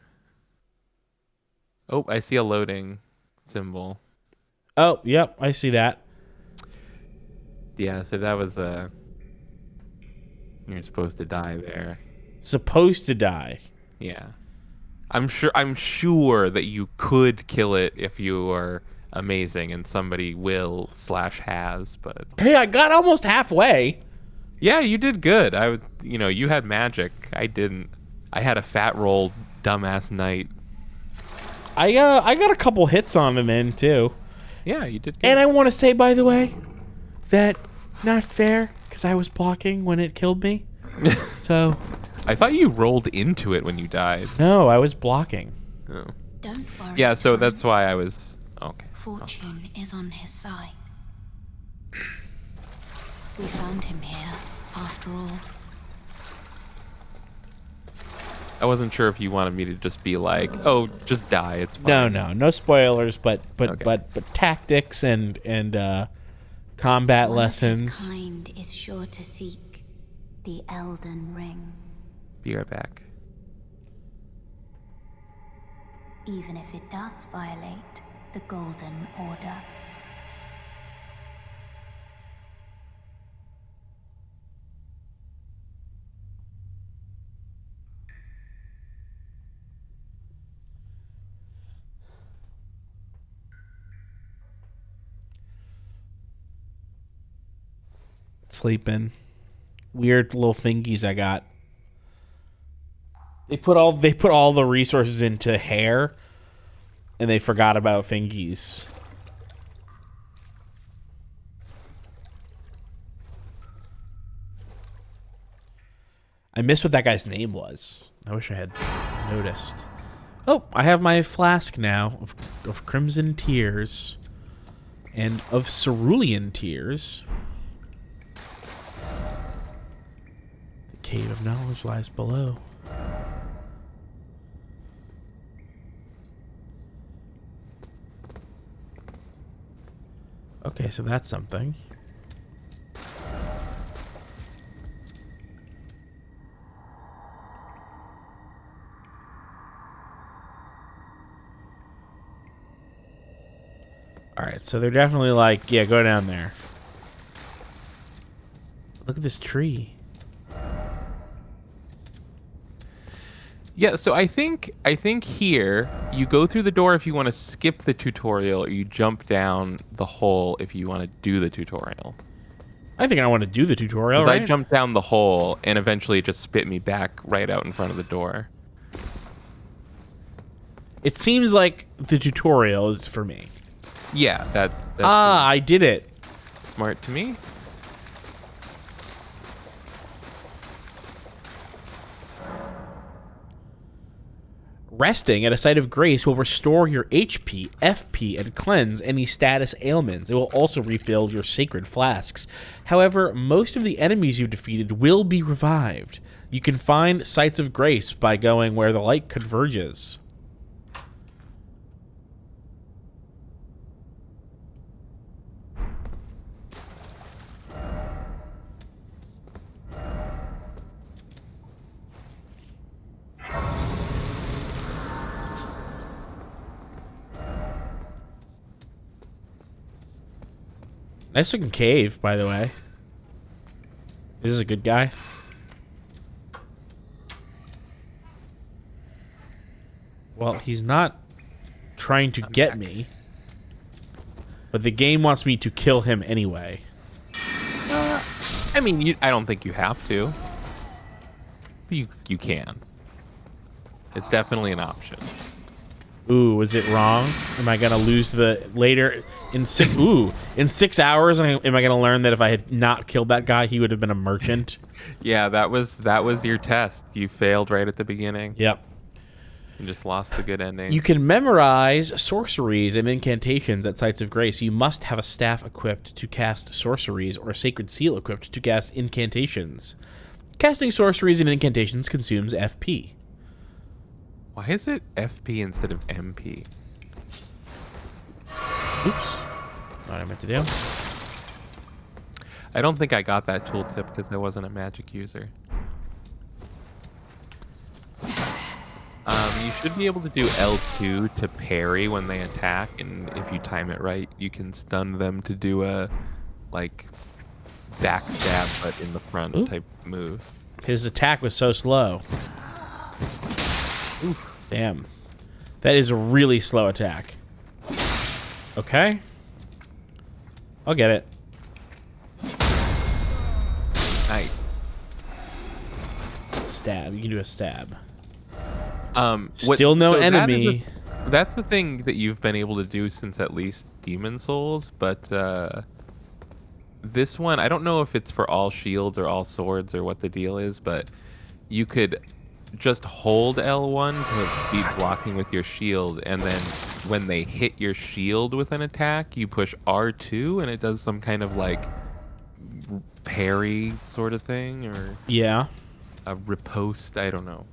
Oh, I see a loading symbol. Oh, yep, I see that. Yeah, so that was you're supposed to die there. Supposed to die. Yeah. I'm sure that you could kill it if you are amazing, and somebody will/has, but Hey, I got almost halfway. yeah, you did good. You had magic. I didn't. I had a fat roll dumbass night. I got a couple hits on him in too. Yeah, you did good. And I want to say, by the way, that not fair because I was blocking when it killed me. So I thought you rolled into it when you died. no, I was blocking. Oh. Don't worry. Yeah, so that's why I was okay. Fortune is on his side. We found him here, after all. I wasn't sure if you wanted me to just be like, "Oh, just die. It's fine." No spoilers, but Okay. tactics and combat One lessons. of his kind is sure to seek the Elden Ring, Be right back. even if it does violate the Golden Order. Sleeping. Weird little thingies I got. They put all the resources into hair, and they forgot about fingies. I missed what that guy's name was. I wish I had noticed. Oh, I have my flask now of Crimson Tears and of Cerulean Tears. The Cave of Knowledge lies below. Okay, so that's something. Alright, so they're definitely like, yeah, go down there. Look at this tree. Yeah, so I think here you go through the door if you want to skip the tutorial, or you jump down the hole if you want to do the tutorial. I think I want to do the tutorial, Because right? I jumped down the hole and eventually it just spit me back right out in front of the door. It seems like the tutorial is for me. Yeah, that's I did it. smart to me. Resting at a site of grace will restore your HP, FP, and cleanse any status ailments. It will also refill your sacred flasks. However, most of the enemies you defeated will be revived. You can find sites of grace by going where the light converges. Nice looking cave, by the way. This is a good guy. Well, he's not trying to get me, but the game wants me to kill him anyway. I mean, I don't think you have to. You can. It's definitely an option. Ooh, was it wrong? Am I gonna lose the later in 6? Ooh, in 6 hours, am I gonna learn that if I had not killed that guy, he would have been a merchant? Yeah, that was your test. You failed right at the beginning. Yep. You just lost the good ending. You can memorize sorceries and incantations at sites of grace. You must have a staff equipped to cast sorceries or a sacred seal equipped to cast incantations. Casting sorceries and incantations consumes FP. Why is it FP instead of MP? Oops. Not what I meant to do. I don't think I got that tooltip because I wasn't a magic user. You should be able to do L2 to parry when they attack, and if you time it right, you can stun them to do a, like, backstab but in the front type move. His attack was so slow. Oof. Damn. That is a really slow attack. Okay. I'll get it. Nice. Stab. You can do a stab. Still no enemy. That's the thing that you've been able to do since at least Demon Souls, but this one, I don't know if it's for all shields or all swords or what the deal is, but you could just hold L1 to be blocking with your shield, and then when they hit your shield with an attack, you push R2 and it does some kind of like parry sort of thing, or yeah, a riposte, I don't know.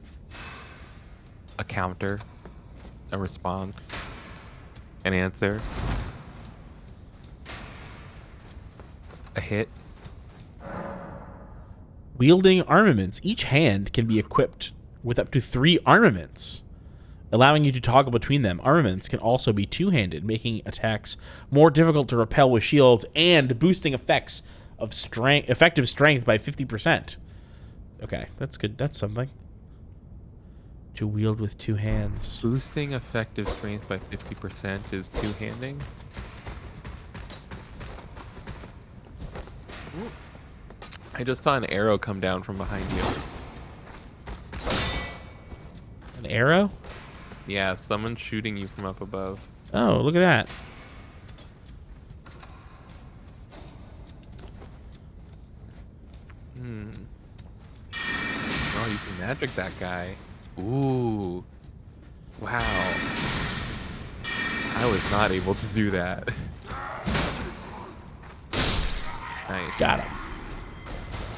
A counter, a response, an answer, a hit. Wielding armaments. Each hand can be equipped with up to 3 armaments, allowing you to toggle between them. Armaments can also be two-handed, making attacks more difficult to repel with shields and boosting effective strength by 50%. Okay, that's good. That's something. To wield with 2 hands. Boosting effective strength by 50% is two-handing. I just saw an arrow come down from behind you. An arrow? Yeah, someone's shooting you from up above. Oh, look at that. Oh, you can magic that guy. Ooh. Wow. I was not able to do that. Nice. Got him.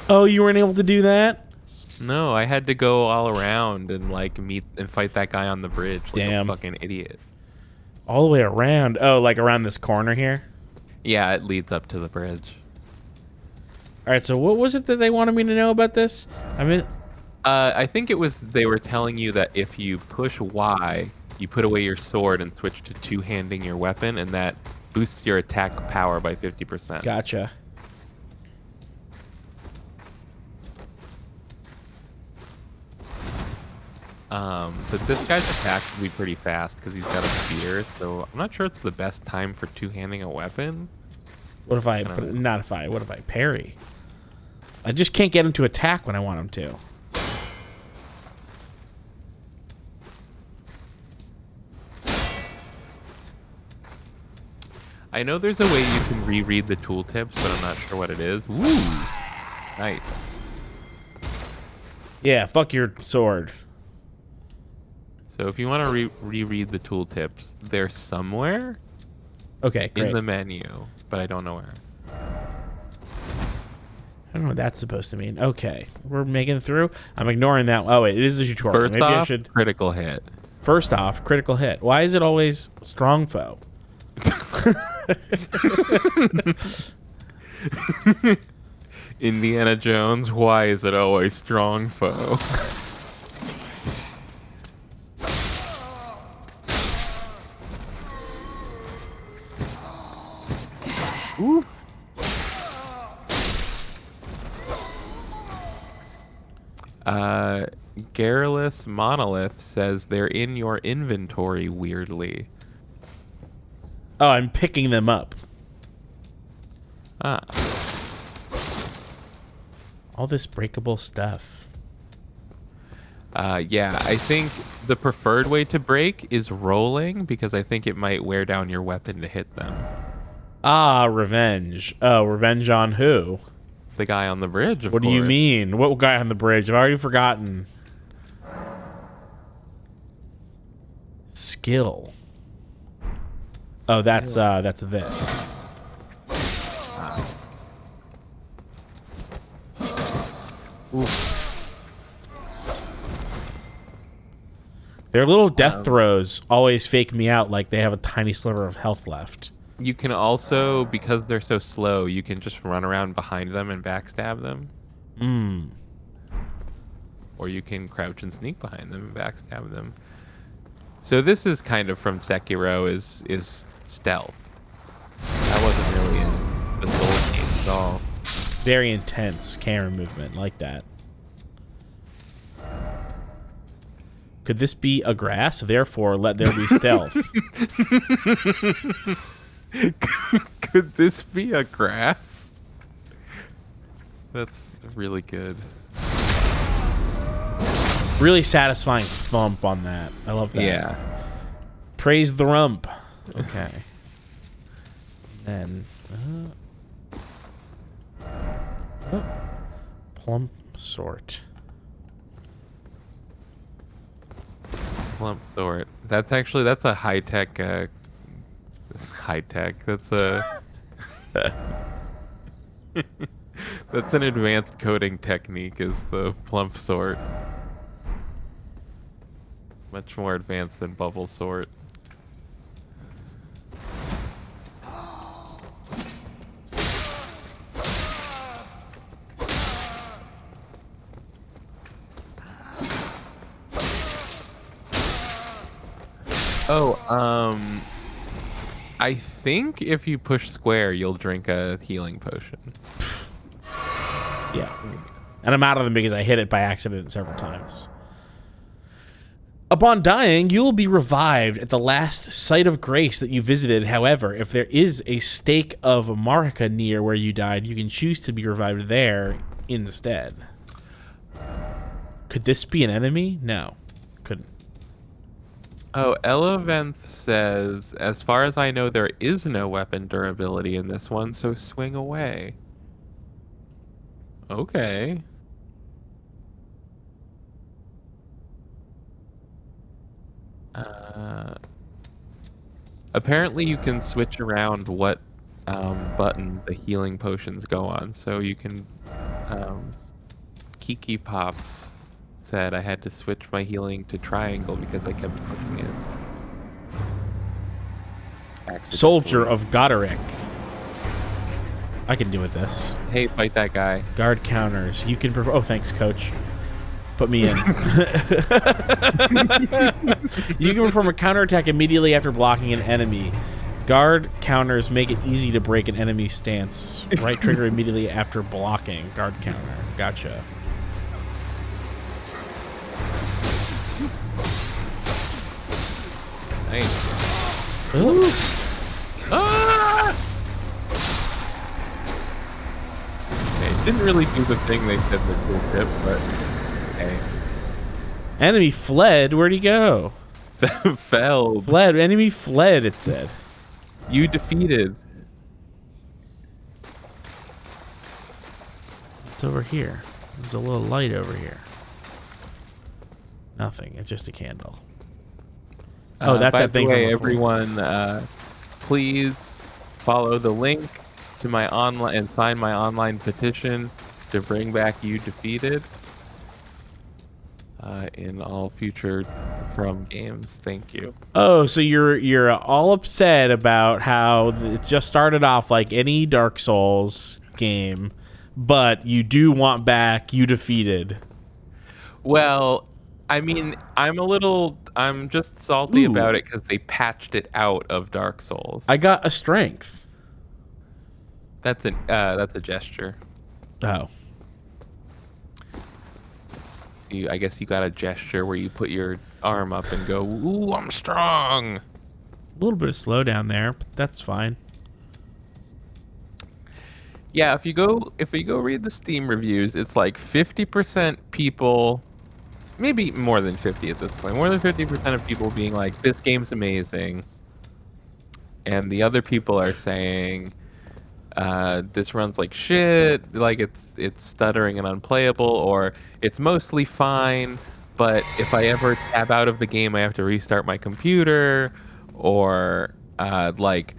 Oh, you weren't able to do that? No, I had to go all around and like meet and fight that guy on the bridge like Damn. a fucking idiot. All the way around. Oh, like around this corner here? Yeah, it leads up to the bridge. All right, so what was it that they wanted me to know about this? I mean, I think it was they were telling you that if you push Y, you put away your sword and switch to two-handing your weapon, and that boosts your attack power by 50%. Gotcha. But this guy's attack will be pretty fast because he's got a spear, so I'm not sure it's the best time for two-handing a weapon. What if I what if I parry? I just can't get him to attack when I want him to. I know there's a way you can reread the tooltips, but I'm not sure what it is. Woo! Nice. Yeah, fuck your sword. So if you want to reread the tooltips, they're somewhere Okay, great. in the menu, but I don't know where. I don't know what that's supposed to mean. Okay, we're making it through. I'm ignoring that. Oh wait, it is a tutorial. First Maybe off, I should. critical hit. First off, critical hit. Why is it always strong foe? Indiana Jones, why is it always strong foe? Ooh. Garrulous Monolith says they're in your inventory weirdly. Oh, I'm picking them up. Ah. All this breakable stuff. Yeah, I think the preferred way to break is rolling because I think it might wear down your weapon to hit them. Ah, revenge. Oh, revenge on who? The guy on the bridge, of What course. do you mean? What guy on the bridge? I've already forgotten. Skill. Oh, that's this. Oof. Their little death throws always fake me out like they have a tiny sliver of health left. You can also, because they're so slow, you can just run around behind them and backstab them. Or you can crouch and sneak behind them and backstab them. So this is kind of from Sekiro is stealth. That wasn't really in the Souls game at all. Very intense camera movement, like that. Could this be a grass? Therefore, let there be stealth. Could this be a grass? That's really good. Really satisfying thump on that. I love that. Yeah. Praise the rump. Okay. Then... plump sort. Plump sort. That's a high-tech... it's high-tech. That's a... that's an advanced coding technique, is the plump sort. Much more advanced than bubble sort. Oh, I think if you push square, you'll drink a healing potion. Yeah. And I'm out of them because I hit it by accident several times. Upon dying, you will be revived at the last site of grace that you visited. However, if there is a stake of Marika near where you died, you can choose to be revived there instead. Could this be an enemy? No. Couldn't. Oh, Eleventh says, as far as I know, there is no weapon durability in this one, so swing away. Okay. Apparently you can switch around what button the healing potions go on. So you can... Kiki Pops said I had to switch my healing to triangle because I kept clicking it. Accidentally. Soldier of Goderic. I can deal with this. Hey, fight that guy. Guard counters. You can... Oh, thanks, coach. Put me in. You can perform a counterattack immediately after blocking an enemy. Guard counters make it easy to break an enemy stance. Right trigger immediately after blocking. Guard counter. Gotcha. Nice. Ooh. Ah! Okay, didn't really do the thing they said with the tip, but okay. Enemy fled. Where'd he go? Felled. Fled. Enemy fled, it said. You defeated. It's over here. There's a little light over here. Nothing. It's just a candle. Oh, that's that thing. By the way, from everyone, please follow the link to my online and sign my online petition to bring back You Defeated in all future From games. Thank you. Oh, so you're all upset about how it just started off like any Dark Souls game, but you do want back You Defeated. Well, I mean, I'm just salty about it because they patched it out of Dark Souls. I got a strength. That's a gesture. Oh. I guess you got a gesture where you put your arm up and go, "Ooh, I'm strong." A little bit of slowdown there, but that's fine. Yeah, if you go read the Steam reviews, it's like 50% people, maybe more than 50 at this point. More than 50% of people being like, "This game's amazing," and the other people are saying, "This runs like shit. Like it's stuttering and unplayable, or it's mostly fine. But if I ever tab out of the game, I have to restart my computer, or like."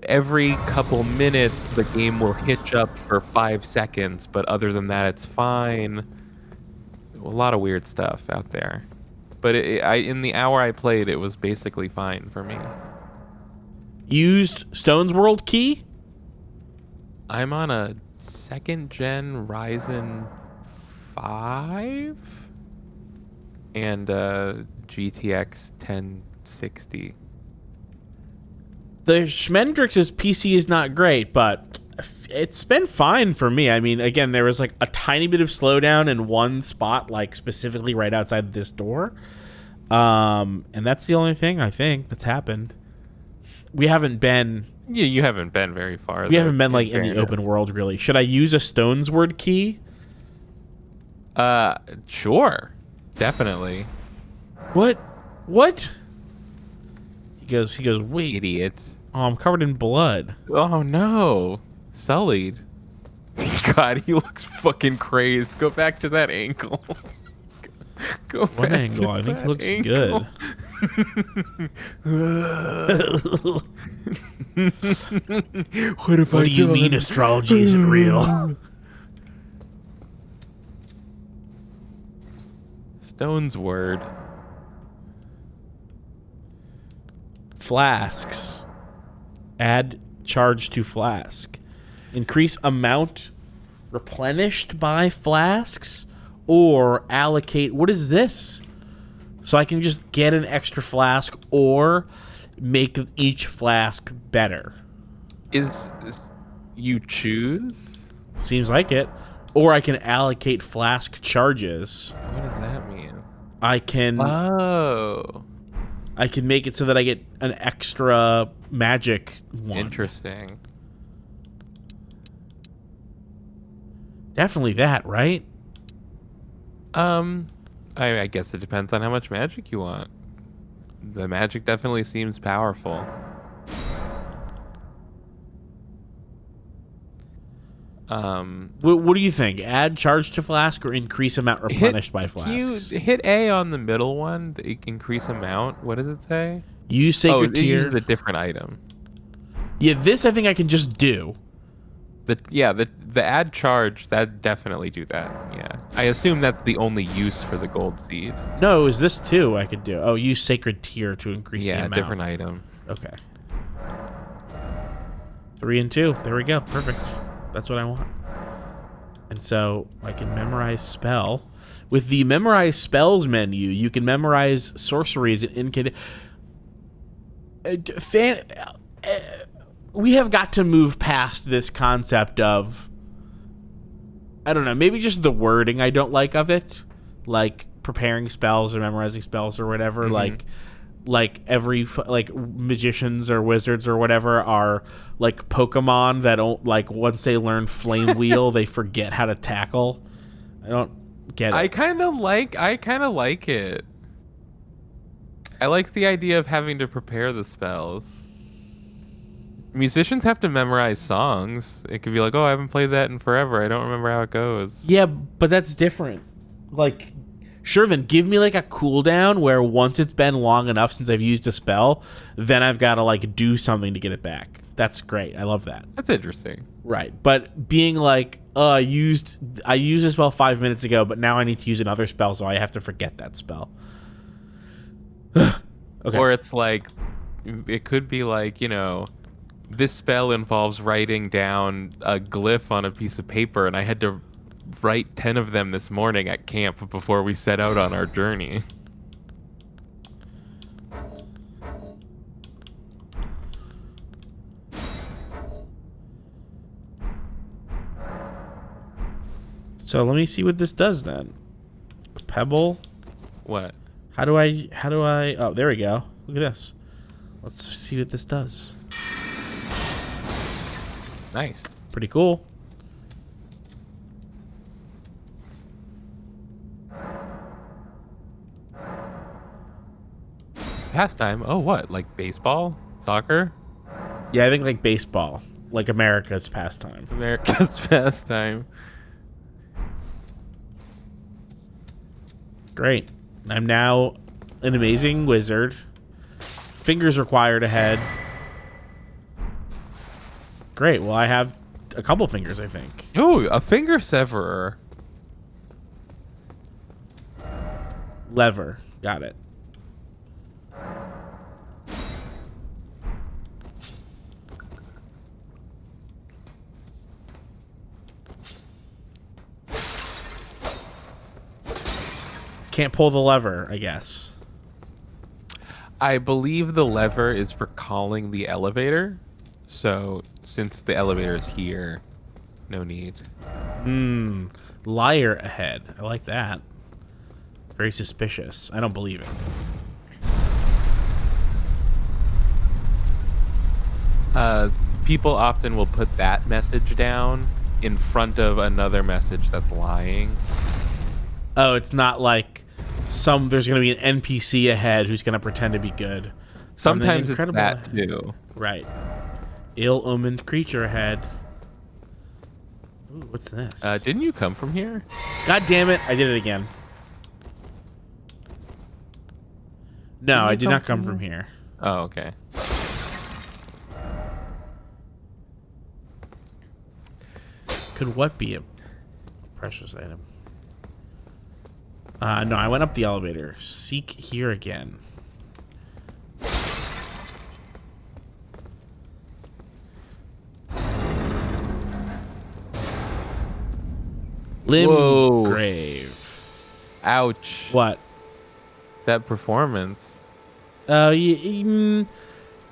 Every couple minutes, the game will hitch up for 5 seconds, but other than that, it's fine. A lot of weird stuff out there. But in the hour I played, it was basically fine for me. Used Stone's World key? I'm on a second gen Ryzen 5 and GTX 1060. The Schmendrix's PC is not great, but it's been fine for me. I mean, again, there was like a tiny bit of slowdown in one spot, like specifically right outside this door. And that's the only thing I think that's happened. We haven't been... Yeah, you haven't been very far. We haven't been like in the open world, really. Should I use a Stone's Word key? Sure. Definitely. What? He goes, wait. Idiot. Oh, I'm covered in blood. Oh no. Sullied. God, he looks fucking crazed. Go back to that ankle. Go what back angle? to I think that he looks ankle. good. What do you mean astrology isn't real? Stone's Word. Flasks. Add charge to flask. Increase amount replenished by flasks, or allocate... What is this? So I can just get an extra flask or make each flask better. Is you choose? Seems like it. Or I can allocate flask charges. What does that mean? I can... Oh. I can make it so that I get an extra magic one. Interesting. Definitely that, right? I guess it depends on how much magic you want. The magic definitely seems powerful. What do you think? Add charge to flask or increase amount replenished by flasks? You hit A on the middle one, the increase amount. What does it say? Use sacred it tier. uses a different item. Yeah, this I think I can just do. The add charge, that definitely do that. Yeah. I assume that's the only use for the gold seed. No, is this too I could do? Oh, use sacred tier to increase the amount. Yeah, different item. Okay. 3 and 2. There we go. Perfect. That's what I want. And so I can memorize spell. With the memorize spells menu, you can memorize sorceries and we have got to move past this concept of, I don't know, maybe just the wording I don't like of it, like preparing spells or memorizing spells or whatever. Mm-hmm. Like every magicians or wizards or whatever are like Pokemon that don't, like, once they learn Flame Wheel they forget how to tackle. I don't get it. I kind of like it. I like the idea of having to prepare the spells. Musicians have to memorize songs. It could be like, oh, I haven't played that in forever. I don't remember how it goes. Yeah, but that's different. Like, sure, then give me like a cooldown where once it's been long enough since I've used a spell, then I've got to like do something to get it back. That's great. I love that. That's interesting. Right. But being like, I used a spell 5 minutes ago, but now I need to use another spell, so I have to forget that spell. Okay. Or it's like, it could be like, this spell involves writing down a glyph on a piece of paper, and I had to write 10 of them this morning at camp before we set out on our journey. So let me see what this does then. pebble. What? How do I? Oh, there we go. Look at this. Let's see what this does. Nice. Pretty cool. Pastime? Oh, what? Like baseball? Soccer? Yeah, I think like baseball. Like America's pastime. America's pastime. Great. I'm now an amazing wizard. Fingers required ahead. Great. Well, I have a couple fingers, I think. Ooh, a finger severer. Lever. Got it. Can't pull the lever, I guess. I believe the lever is for calling the elevator. So, since the elevator is here, no need. Liar ahead. I like that. Very suspicious. I don't believe it. People often will put that message down in front of another message that's lying. Oh, it's not like there's going to be an NPC ahead who's going to pretend to be good. Sometimes it's incredible that ahead. too. Right. Ill-omened creature ahead. Ooh, what's this? Didn't you come from here? God damn it, I did it again. No, I did not come from here. Oh, okay. Could what be a precious item? No, I went up the elevator. Seek here again. Whoa. Grave. Ouch. What? That performance. It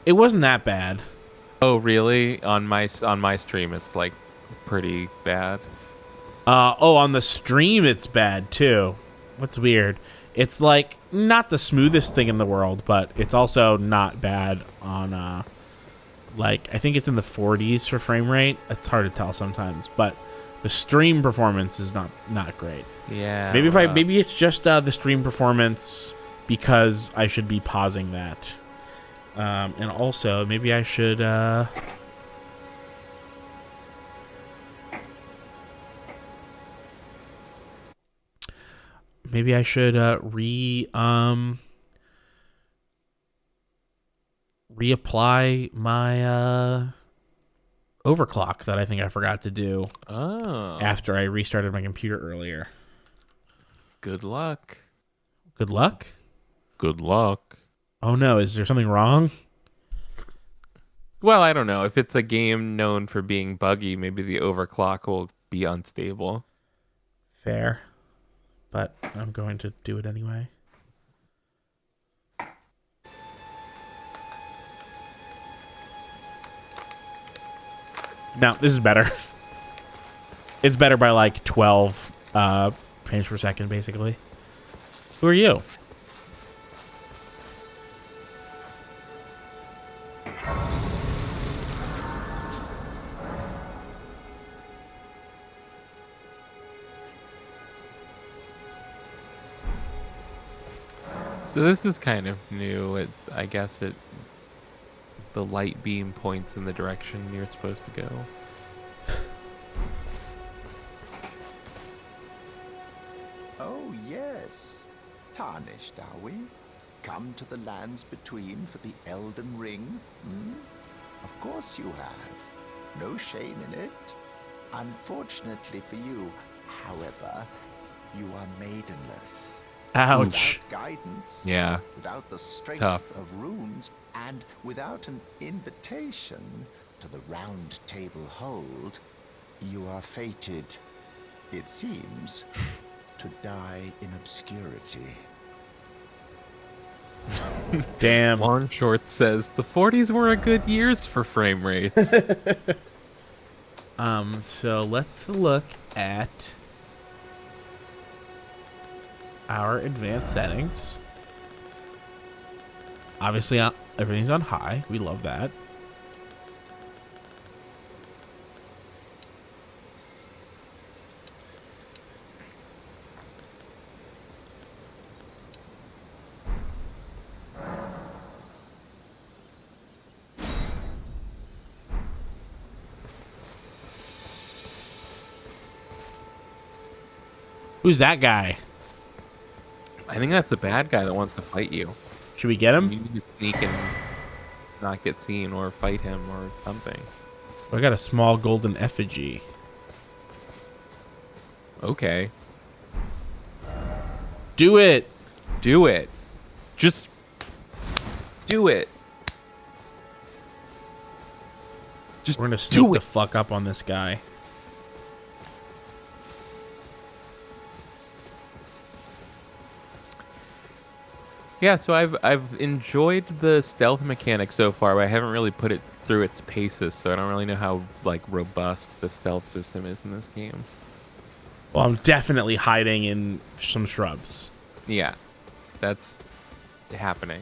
wasn't that bad. Oh, really? On my stream, it's like pretty bad. On the stream, it's bad too. What's weird? It's like not the smoothest thing in the world, but it's also not bad on like I think it's in the 40s for frame rate. It's hard to tell sometimes, but the stream performance is not great. Yeah. Maybe it's just the stream performance because I should be pausing that. And also maybe I should reapply my overclock that I think I forgot to do after I restarted my computer earlier. Good luck. Good luck? Good luck. Oh no, is there something wrong? Well, I don't know. If it's a game known for being buggy, maybe the overclock will be unstable. Fair. But I'm going to do it anyway. No, this is better. It's better by like 12 frames per second, basically. Who are you? So this is kind of new. I guess the light beam points in the direction you're supposed to go. Oh, yes. Tarnished, are we? Come to the lands between for the Elden Ring? Hmm? Of course you have. No shame in it. Unfortunately for you, however, you are maidenless. Ouch. Without guidance, Yeah. without the strength Tough. of runes, and without an invitation to the round table hold, you are fated, it seems, to die in obscurity. Damn. Long Short says the 40s were a good years for frame rates. So let's look at our advanced settings. Obviously, everything's on high. We love that. Who's that guy? I think that's a bad guy that wants to fight you. Should we get him? You need to sneak and not get seen or fight him or something. I got a small golden effigy. Okay. Do it. Do it. Just do it. Just We're gonna do sneak the it. fuck up on this guy. Yeah, so I've enjoyed the stealth mechanic so far, but I haven't really put it through its paces, so I don't really know how like robust the stealth system is in this game. Well, I'm definitely hiding in some shrubs. Yeah, that's happening.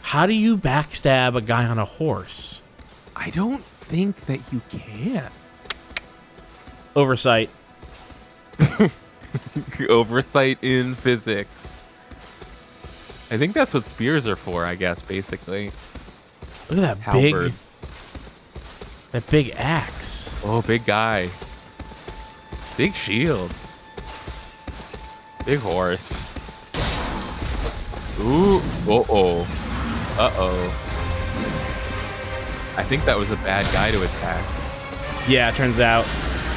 How do you backstab a guy on a horse? I don't think that you can. Oversight. Oversight in physics. I think that's what spears are for, I guess, basically. Look at that Halberd. big axe. Oh, big guy. Big shield. Big horse. Ooh. Uh-oh. Uh-oh. I think that was a bad guy to attack. Yeah, it turns out.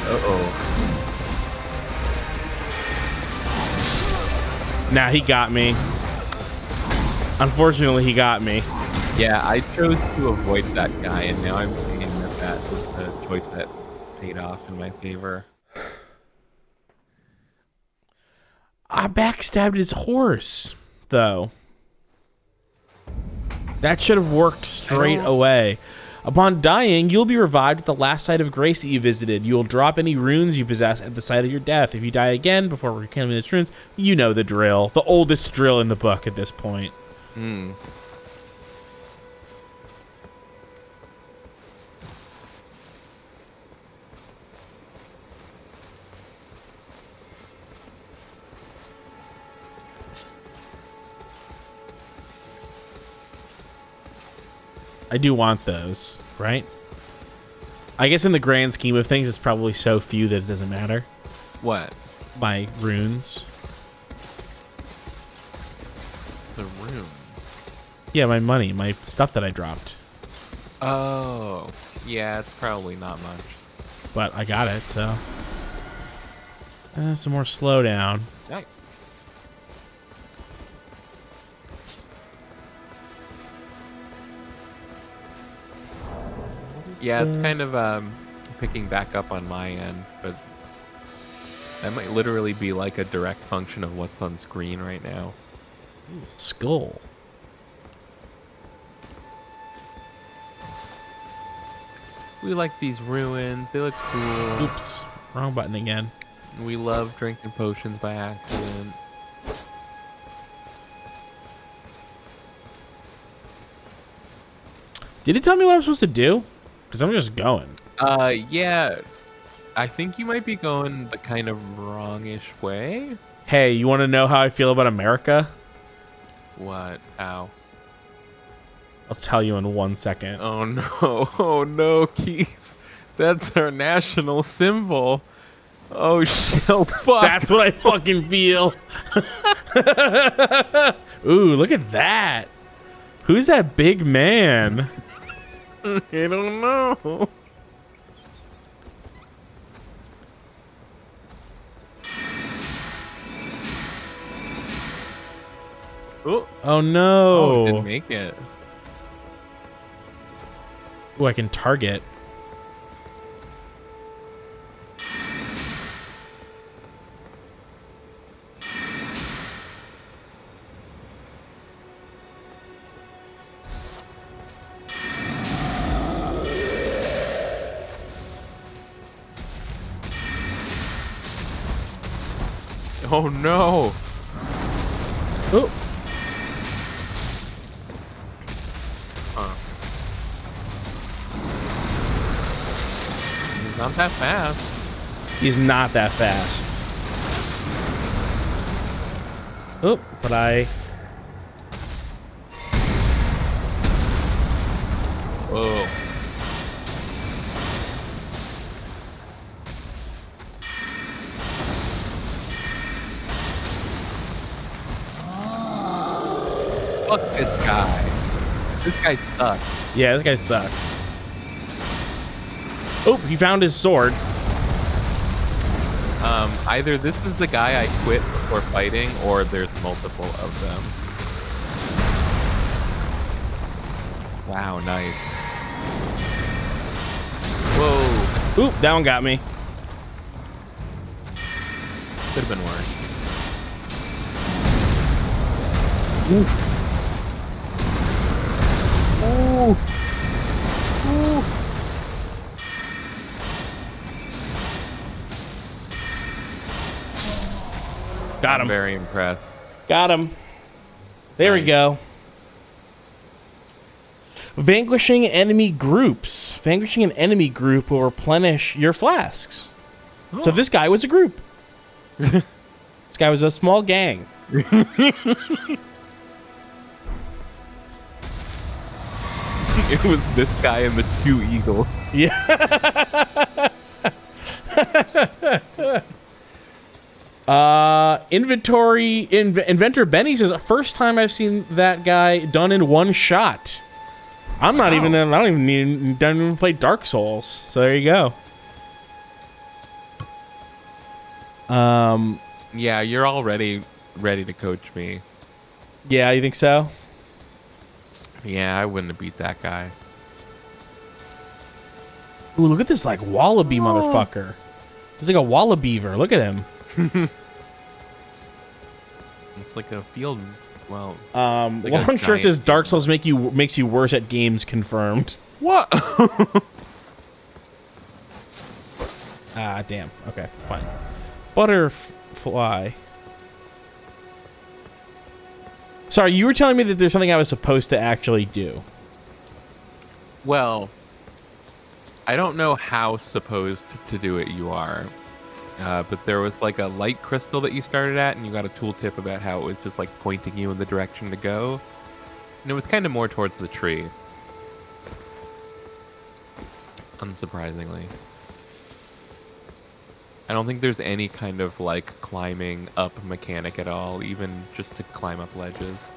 Uh-oh. Nah, he got me. Unfortunately, he got me. Yeah, I chose to avoid that guy, and now I'm seeing that that was the choice that paid off in my favor. I backstabbed his horse, though. That should have worked straight away. Upon dying, you'll be revived at the last site of grace that you visited. You will drop any runes you possess at the site of your death. If you die again before reclaiming these runes, you know the drill. The oldest drill in the book at this point. Hmm. I do want those, right? I guess in the grand scheme of things, it's probably so few that it doesn't matter. What? My runes. The room. Yeah, my money, my stuff that I dropped. Oh. Yeah, it's probably not much. But I got it, so. Some more slowdown. Nice. Yeah, it's kind of picking back up on my end, but that might literally be like a direct function of what's on screen right now. Ooh, skull. We like these ruins. They look cool. Oops, wrong button again. We love drinking potions by accident. Did it tell me what I'm supposed to do? Because I'm just going. Yeah. I think you might be going the kind of wrong-ish way. Hey, you want to know how I feel about America? What? Ow. I'll tell you in 1 second. Oh no. Oh no, Keith. That's our national symbol. Oh shit. Oh fuck. That's what I fucking feel. Ooh, look at that. Who's that big man? I don't know. Oh no. Oh, didn't make it. Ooh, I can target. Oh no. Oh. He's not that fast. He's not that fast. Oh, but Whoa. Fuck this guy. This guy sucks. Yeah, this guy sucks. Oh, he found his sword. Either this is the guy I quit before fighting, or there's multiple of them. Wow, nice. Whoa. Oop, that one got me. Could have been worse. Ooh. Ooh. Got him. I'm very impressed. Got him. There we Nice. go. Vanquishing enemy groups. Vanquishing an enemy group will replenish your flasks. So this guy was a group. This guy was a small gang. It was this guy and the two eagles. Inventor Benny says, first time I've seen that guy done in one shot. I don't even play Dark Souls. So there you go. Yeah, you're already ready to coach me. Yeah, you think so? Yeah, I wouldn't have beat that guy. Ooh, look at this like wallaby motherfucker. He's like a wallabeaver. Look at him. It's like a field. Well, like Long Shirt says giant Dark Souls makes you worse at games. Confirmed. what? Ah, damn. Okay, fine. Butterfly. Sorry, you were telling me that there's something I was supposed to actually do. Well, I don't know how supposed to do it you are, but there was like a light crystal that you started at, and you got a tooltip about how it was just like pointing you in the direction to go, and it was kind of more towards the tree. Unsurprisingly. I don't think there's any kind of like climbing up mechanic at all, even just to climb up ledges.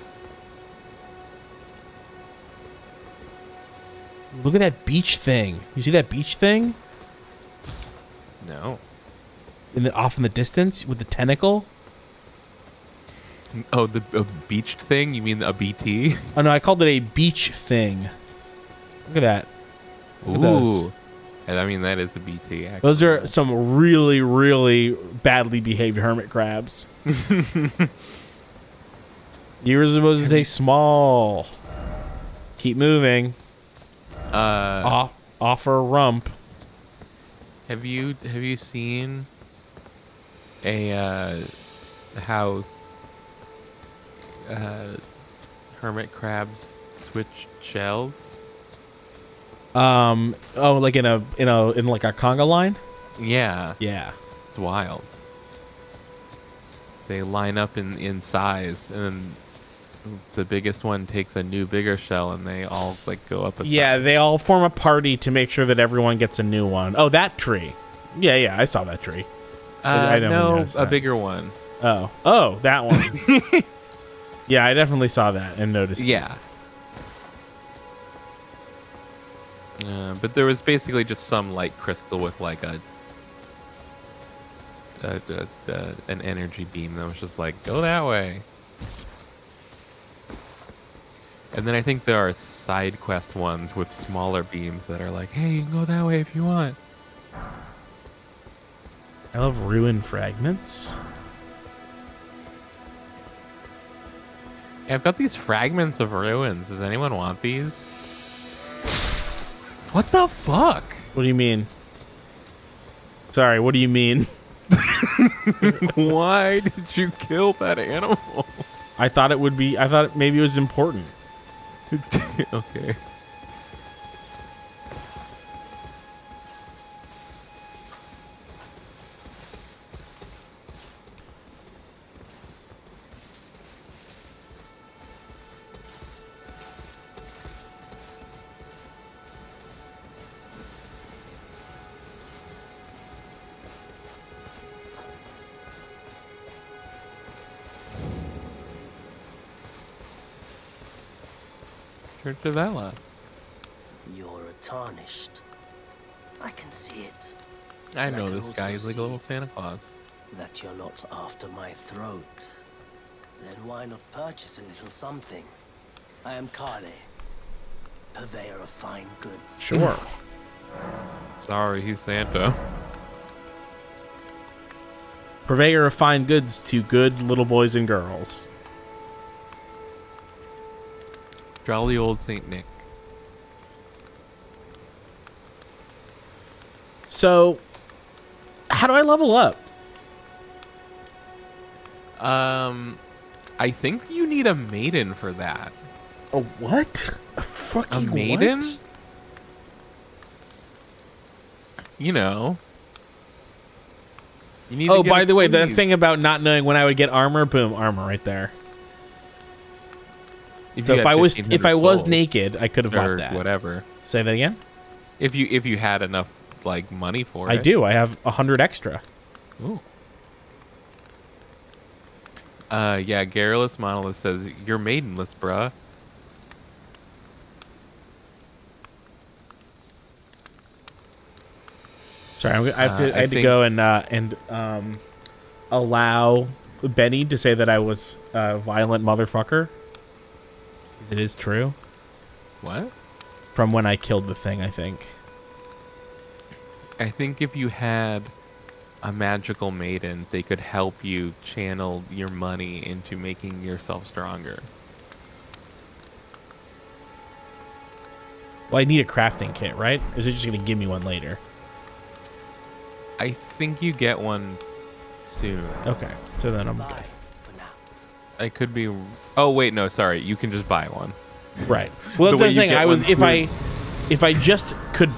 Look at that beach thing. You see that beach thing? No. Off in the distance with the tentacle? Oh, the beached thing? You mean a BT? Oh no, I called it a beach thing. Look at that. Look at those. Ooh. I mean, that is a BT, actually. Those are some really, really badly behaved hermit crabs. You were supposed to say small. Keep moving. Offer rump. Have you seen a how hermit crabs switch shells? Oh, like in like a conga line? Yeah, Yeah. it's wild. They line up in size, and the biggest one takes a new bigger shell, and they all like go up a Yeah, size. they all form a party to make sure that everyone gets a new one. Oh, that tree. Yeah, I saw that tree. I definitely No, noticed a that. bigger one. Oh, that one. Yeah, I definitely saw that and noticed. Yeah. But there was basically just some light crystal with like an energy beam that was just like, go that way. And then I think there are side quest ones with smaller beams that are like, hey, you can go that way if you want. I love ruin fragments. Yeah, I've got these fragments of ruins. Does anyone want these? What the fuck? What do you mean? Sorry, what do you mean? Why did you kill that animal? I thought it would be. I thought maybe it was important. Okay. Church of Ella. You're a tarnished. I can see it. I And know can this guy. also He's like a little see Santa Claus. That you're not after my throat. Then why not purchase a little something? I am Kylie, purveyor of fine goods. Sure. Sorry, he's Santa. Purveyor of fine goods to good little boys and girls. Jolly old Saint Nick. So, how do I level up? I think you need a maiden for that. A what? A fucking A maiden? what? You know. You need to Oh, get by a the way, the squeeze. thing about not knowing when I would get armor, boom, armor right there. If So you if had I was 1500 souls, naked, I could have or bought that. whatever. Say that again? If you had enough like money for I it. do. I have 100 extra. Ooh. Yeah, Garrulous Monolith says, you're maidenless, bruh. Sorry, I had to think- go and allow Benny to say that I was a violent motherfucker. Because it is true. What? From when I killed the thing, I think. I think if you had a magical maiden, they could help you channel your money into making yourself stronger. Well, I need a crafting kit, right? Or is it just going to give me one later? I think you get one soon. Okay, so then I'm good. Bye for now. I could be. Oh wait, no, sorry. You can just buy one. Right. Well, that's The what way I'm you saying. get I was one if I just could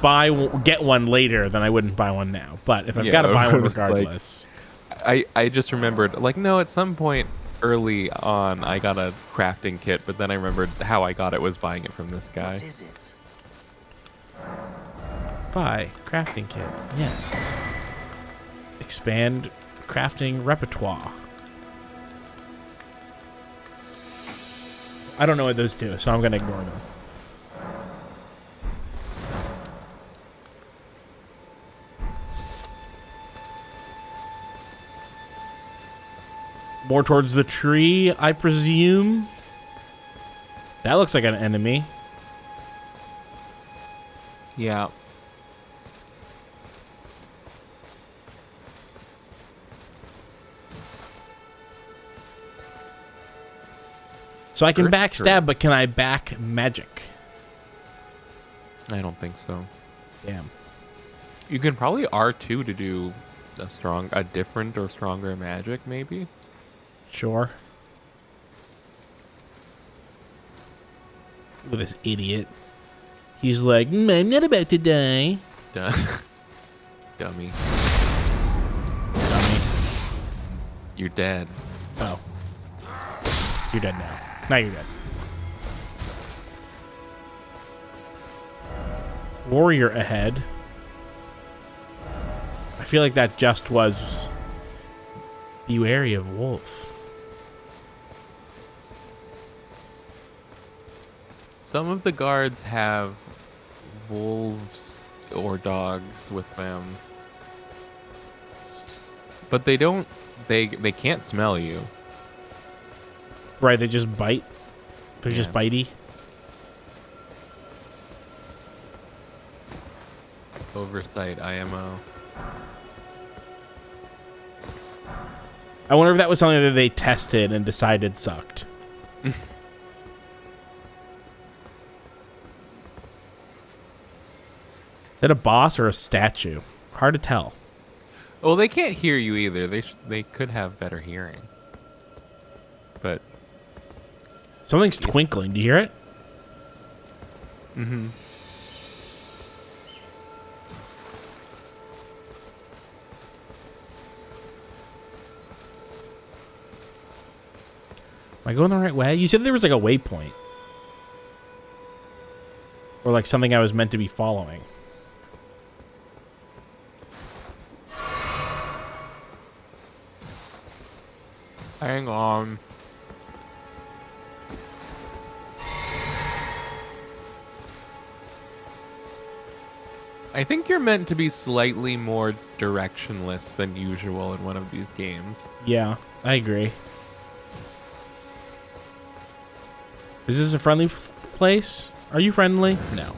get one later, then I wouldn't buy one now. But if I've Yeah, got to buy one it was like- regardless, I just remembered, like, no, at some point early on, I got a crafting kit, but then I remembered how I got it was buying it from this guy. What is it? buy crafting kit. Yes. Expand crafting repertoire. I don't know what those do, so I'm gonna ignore them. More towards the tree, I presume. That looks like an enemy. Yeah. So I can Earth backstab, tree. but can I back magic? I don't think so. Damn. You can probably R2 to do a different or stronger magic, maybe. Sure. Look at this idiot. He's like, I'm not about to die. Done. Dummy. Dummy. You're dead. Oh. You're dead now. Now you're dead. Warrior ahead. I feel like that just was be wary of wolf. Some of the guards have wolves or dogs with them. But they don't they can't smell you. Right, they just bite. They're just Yeah. bitey. Oversight, IMO. I wonder if that was something that they tested and decided sucked. Is that a boss or a statue? Hard to tell. Well, they can't hear you either. They could have better hearing. But Something's twinkling. Do you hear it? Mm-hmm. Am I going the right way? You said there was like a waypoint. Or like something I was meant to be following. Hang on. I think you're meant to be slightly more directionless than usual in one of these games. Yeah, I agree. Is this a friendly place? Are you friendly? No.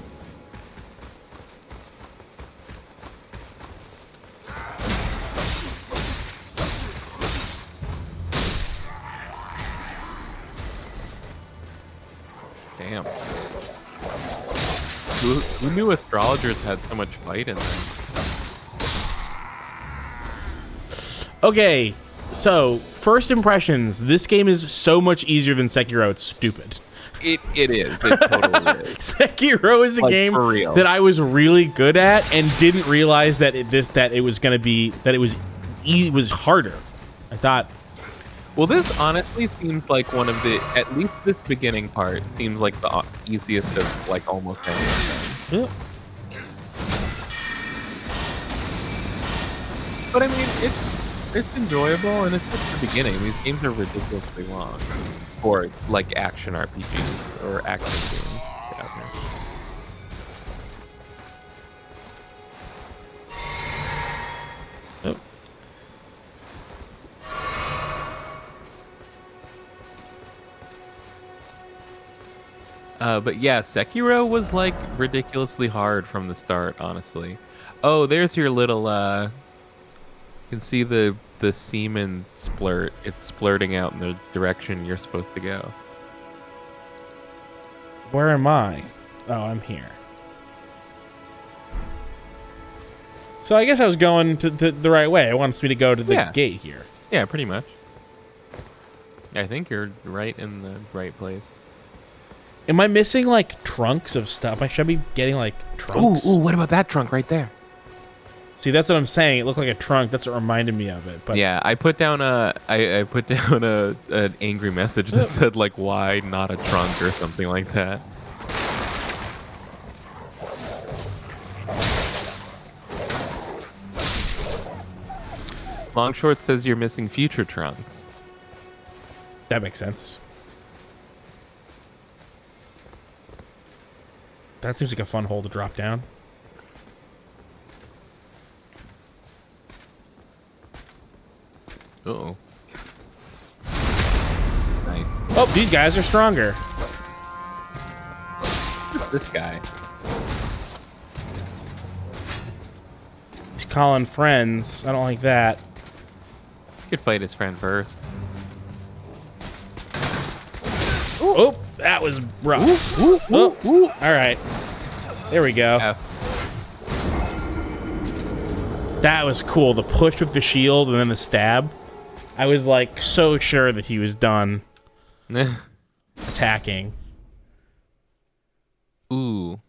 Damn. Who knew astrologers had so much fight in them? Okay, so first impressions. This game is so much easier than Sekiro. It's stupid. It is. It totally is. Sekiro is a Like, game for real. that I was really good at and didn't realize that it was harder. I thought. Well, this honestly seems like one of the, at least this beginning part seems like the easiest of like almost anything. Yeah. But I mean, it's enjoyable and it's just the beginning. These games are ridiculously long for like action RPGs or action games. Get out here. But yeah, Sekiro was like ridiculously hard from the start, honestly. Oh, there's your little you can see the semen splurt. It's splurting out in the direction you're supposed to go. Where am I? Oh, I'm here. So I guess I was going to the right way. It wants me to go to the gate here. Yeah, pretty much. I think you're right in the right place. Am I missing like trunks of stuff? I should be getting like trunks. Ooh, what about that trunk right there? See, that's what I'm saying. It looked like a trunk. That's what reminded me of it. But yeah, I put down an angry message that said like, why not a trunk or something like that. Longshort says you're missing future trunks. that makes sense. That seems like a fun hole to drop down. Uh-oh. Nice. Oh, these guys are stronger. Who's this guy? He's calling friends. I don't like that. He could fight his friend first. Oh, that was rough. All right. There we go. F. That was cool. The push with the shield and then the stab. I was like so sure that he was done attacking. Ooh.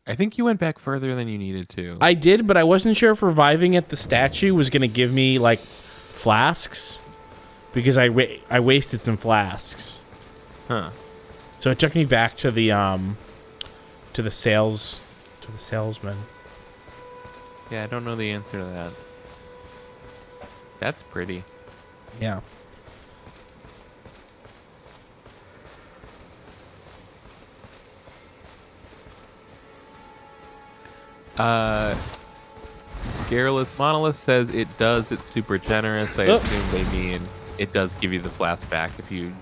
I think you went back further than you needed to. I did, but I wasn't sure if reviving at the statue was going to give me like flasks because I wasted some flasks. Huh. So it took me back to the salesman. Yeah, I don't know the answer to that. That's pretty. Yeah. Garrulous Monolith says it does. It's super generous. I assume they mean it does give you the flask back if you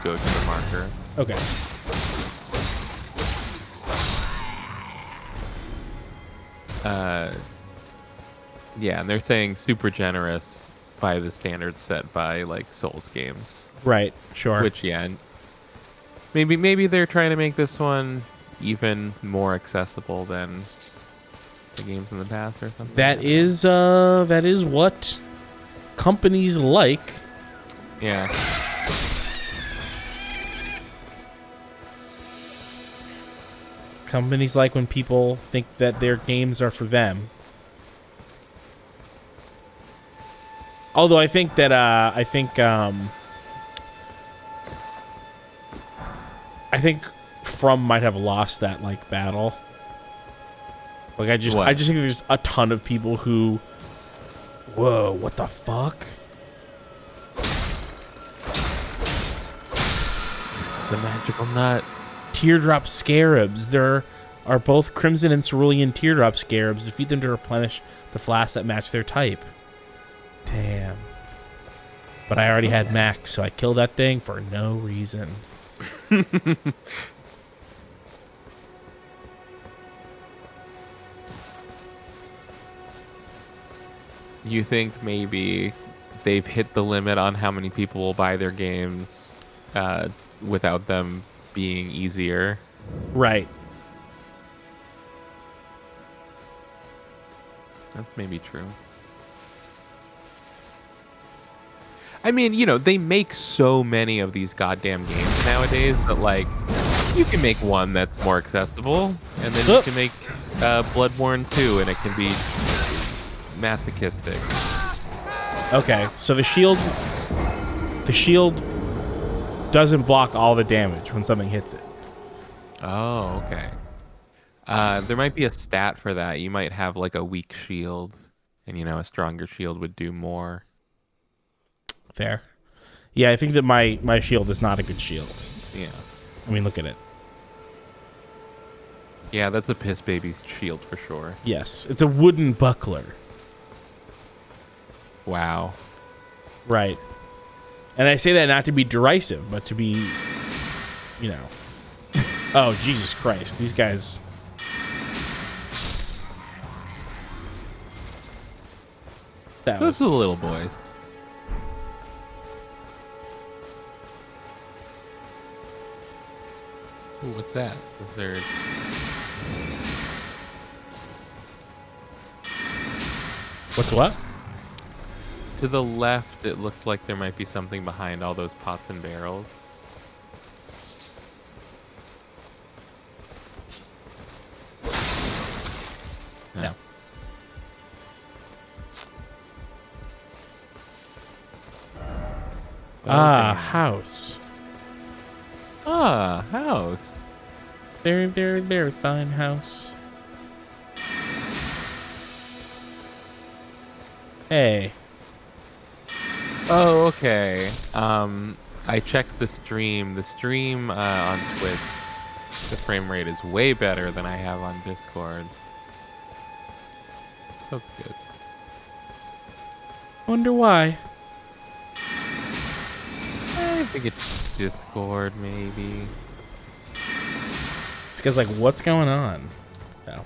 go to the marker. Okay. Yeah, and they're saying super generous by the standards set by like Souls games. Right. Sure. Which yeah, maybe they're trying to make this one even more accessible than the games in the past or something. That is what companies like. Yeah. Companies like when people think that their games are for them. Although I think that I think From might have lost that like battle. Like I just think there's a ton of people who, whoa, what the fuck? The magical nut. Teardrop scarabs. There are both crimson and cerulean teardrop scarabs. Defeat them to replenish the flasks that match their type. Damn. But I already had max, so I killed that thing for no reason. You think maybe they've hit the limit on how many people will buy their games without them being easier? Right. That's maybe true. I mean, you know, they make so many of these goddamn games nowadays that, like, you can make one that's more accessible, and then you can make Bloodborne 2, and it can be masochistic. Okay, so the shield doesn't block all the damage when something hits it. Oh, okay. There might be a stat for that. You might have, like, a weak shield, and, you know, a stronger shield would do more. Fair. Yeah, I think that my shield is not a good shield. Yeah. I mean, look at it. Yeah, that's a piss baby's shield for sure. Yes, it's a wooden buckler. Wow. Right. And I say that not to be derisive, but to be, you know. Oh, Jesus Christ. These guys. Those are the little boys. Ooh, what's that? Is there... What's what? To the left, it looked like there might be something behind all those pots and barrels. No. Ah, house. Ah, house. Very, very, very fine house. Hey. Oh, okay. I checked the stream. The stream on Twitch, the frame rate is way better than I have on Discord. That's good. Wonder why. I think it's Discord, maybe. This guy's like, what's going on? No.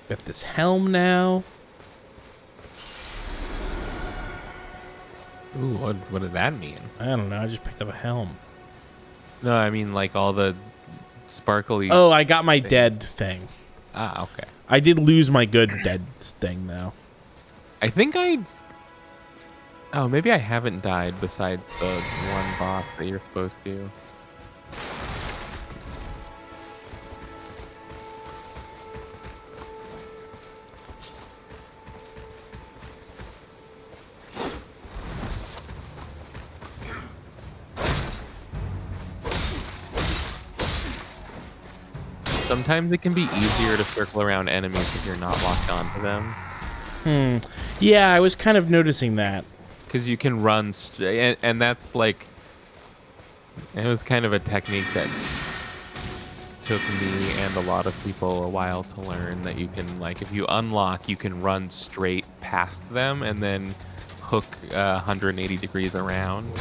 Got this helm now. Ooh, what did that mean? I don't know. I just picked up a helm. No, I mean like all the sparkly... Oh, I got my dead thing. Ah, okay. I did lose my good dead thing, though. I think I... Oh, maybe I haven't died besides the one boss that you're supposed to. Sometimes it can be easier to circle around enemies if you're not locked onto them. Yeah, I was kind of noticing that. Because you can run straight, and that's like... It was kind of a technique that took me and a lot of people a while to learn, that you can, like, if you unlock, you can run straight past them and then hook 180 degrees around.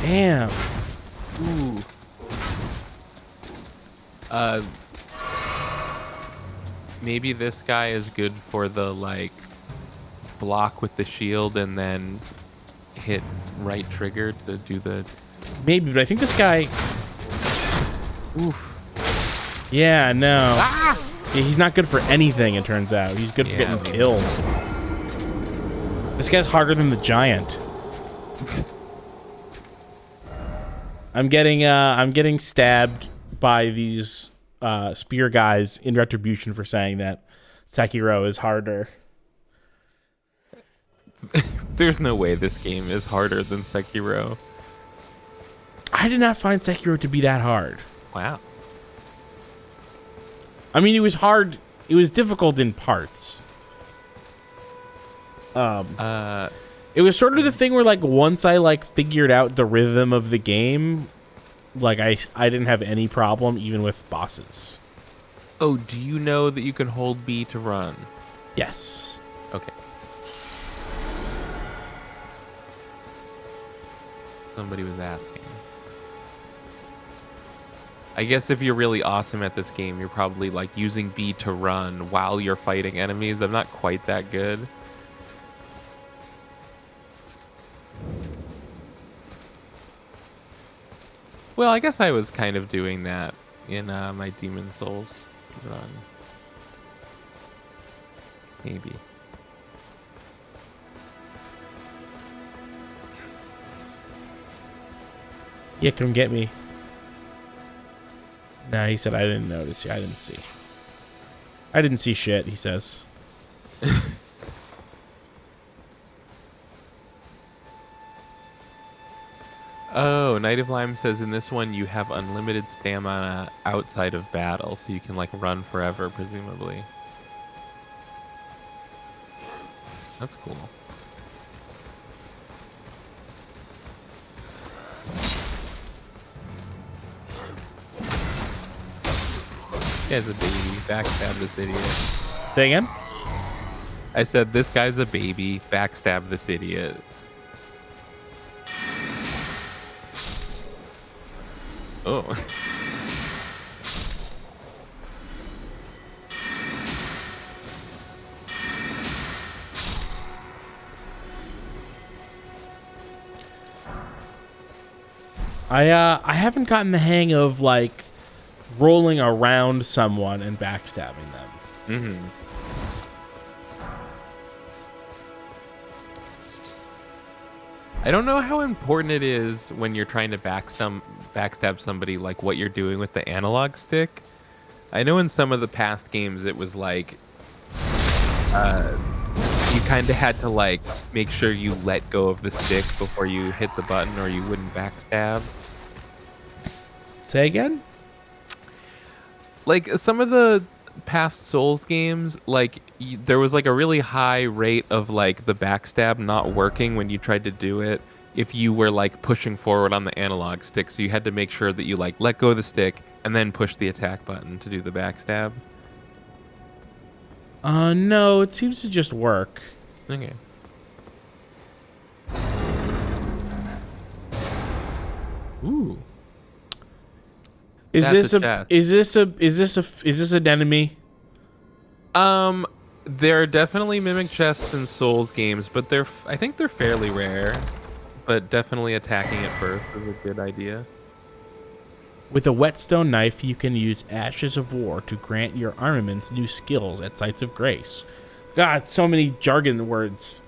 Damn. Ooh. Maybe this guy is good for the, like, block with the shield and then hit right trigger to do the... Maybe, but I think this guy... Oof. Yeah, no. Ah! Yeah, he's not good for anything, it turns out. He's good for getting killed. This guy's harder than the giant. I'm getting stabbed by these spear guys in retribution for saying that Sekiro is harder. There's no way this game is harder than Sekiro. I did not find Sekiro to be that hard. Wow. I mean, it was hard. It was difficult in parts. It was sort of the thing where, like, once I, like, figured out the rhythm of the game, like, I didn't have any problem even with bosses. Oh, do you know that you can hold B to run? Yes. Okay. Somebody was asking. I guess if you're really awesome at this game, you're probably like using B to run while you're fighting enemies. I'm not quite that good. Well, I guess I was kind of doing that in my Demon Souls run. Maybe. Yeah, come get me. Nah, he said I didn't notice. Yeah, I didn't see. I didn't see shit, he says. Oh, Knight of Lime says in this one you have unlimited stamina outside of battle, so you can like run forever, presumably. That's cool. This guy's a baby. Backstab this idiot. Say again? I said this guy's a baby. Backstab this idiot. Oh. I haven't gotten the hang of like rolling around someone and backstabbing them. Mm-hmm. I don't know how important it is when you're trying to backstab somebody, like what you're doing with the analog stick. I know in some of the past games it was like you kind of had to like make sure you let go of the stick before you hit the button or you wouldn't backstab. Say again? Like some of the past Souls games, like there was like a really high rate of like the backstab not working when you tried to do it if you were like pushing forward on the analog stick, so you had to make sure that you like let go of the stick and then push the attack button to do the backstab. No, it seems to just work. Okay. Ooh. Is That's this an enemy? There are definitely mimic chests in Souls games, but I think they're fairly rare. But definitely attacking it first is a good idea. With a whetstone knife, you can use Ashes of War to grant your armaments new skills at sites of grace. God, so many jargon words.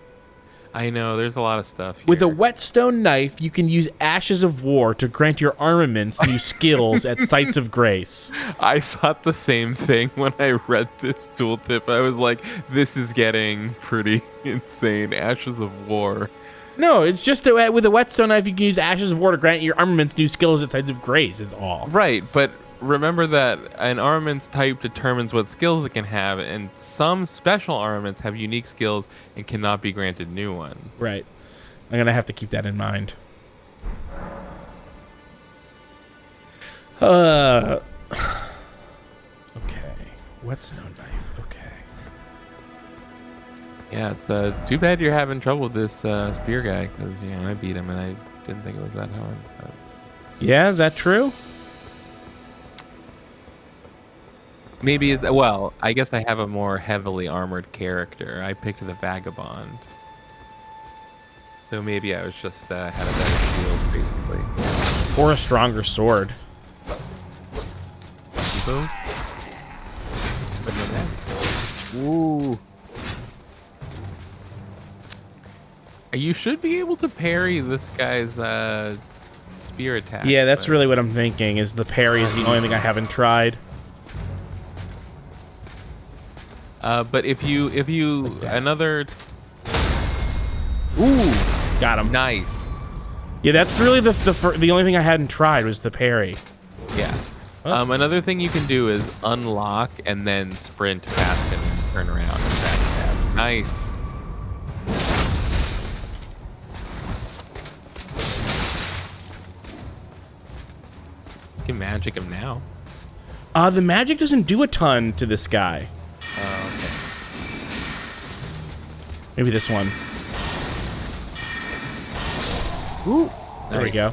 I know, there's a lot of stuff here. With a whetstone knife, you can use Ashes of War to grant your armaments new skills at sites of grace. I thought the same thing when I read this tooltip. I was like, this is getting pretty insane. Ashes of War. No, it's just that with a whetstone knife, you can use Ashes of War to grant your armaments new skills at sites of grace, is all. Right, but remember that an armaments type determines what skills it can have, and some special armaments have unique skills and cannot be granted new ones. Right. I'm going to have to keep that in mind. Okay. Whetstone knife. Okay. Yeah, it's too bad you're having trouble with this spear guy, because, you know, I beat him and I didn't think it was that hard. But... Yeah, is that true? Maybe, well, I guess I have a more heavily armored character. I picked the Vagabond. So maybe I was just had a better shield, basically. Or a stronger sword. Ooh. You should be able to parry this guy's spear attack. Yeah, that's really what I'm thinking, is the parry is the only thing I haven't tried. But if you Like another. Ooh, got him. Nice. Yeah, that's really the only thing I hadn't tried was the parry. Yeah. Oh. Another thing you can do is unlock and then sprint fast and turn around and backstab. Nice. You can magic him now. The magic doesn't do a ton to this guy. Oh, okay. Maybe this one. Ooh, there we Nice. go.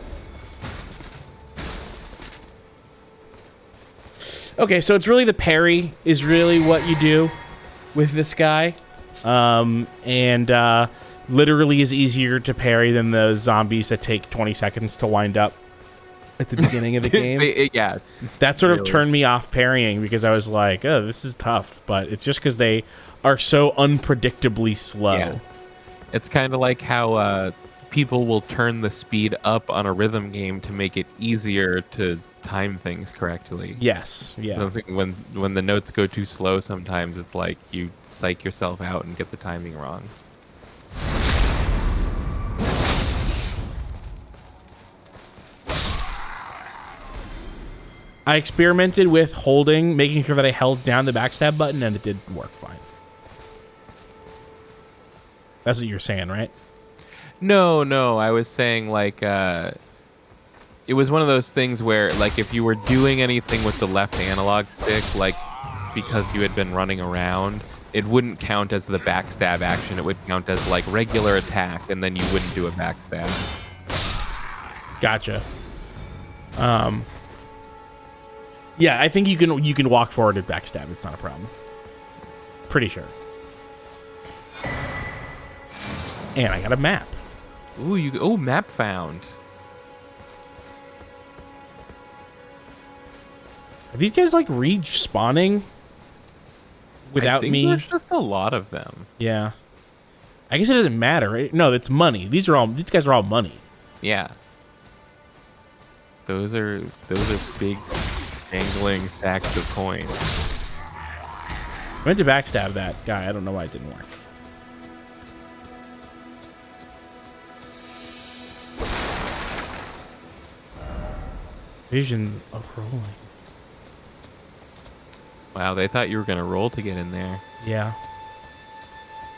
Okay, so it's really the parry is really what you do with this guy. And literally is easier to parry than the zombies that take 20 seconds to wind up at the beginning of the game. Yeah. That sort of Really. turned me off parrying because I was like, oh, this is tough. But it's just because they are so unpredictably slow. Yeah. It's kind of like how people will turn the speed up on a rhythm game to make it easier to time things correctly. Yes, yeah. So I think when the notes go too slow, sometimes it's like you psych yourself out and get the timing wrong. I experimented with making sure that I held down the backstab button, and it did work fine. That's what you're saying, right? No, I was saying like it was one of those things where like if you were doing anything with the left analog stick, like because you had been running around, it wouldn't count as the backstab action. It would count as like regular attack, and then you wouldn't do a backstab. Gotcha. Yeah, I think you can walk forward and backstab. It's not a problem. Pretty sure. And I got a map. Ooh, map found. Are these guys like respawning without I think me? there's just a lot of them. Yeah. I guess it doesn't matter, right? No, it's money. These guys are all money. Yeah. Those are big dangling sacks of coins. I went to backstab that guy. I don't know why it didn't work. Vision of rolling. Wow, they thought you were gonna roll to get in there. Yeah.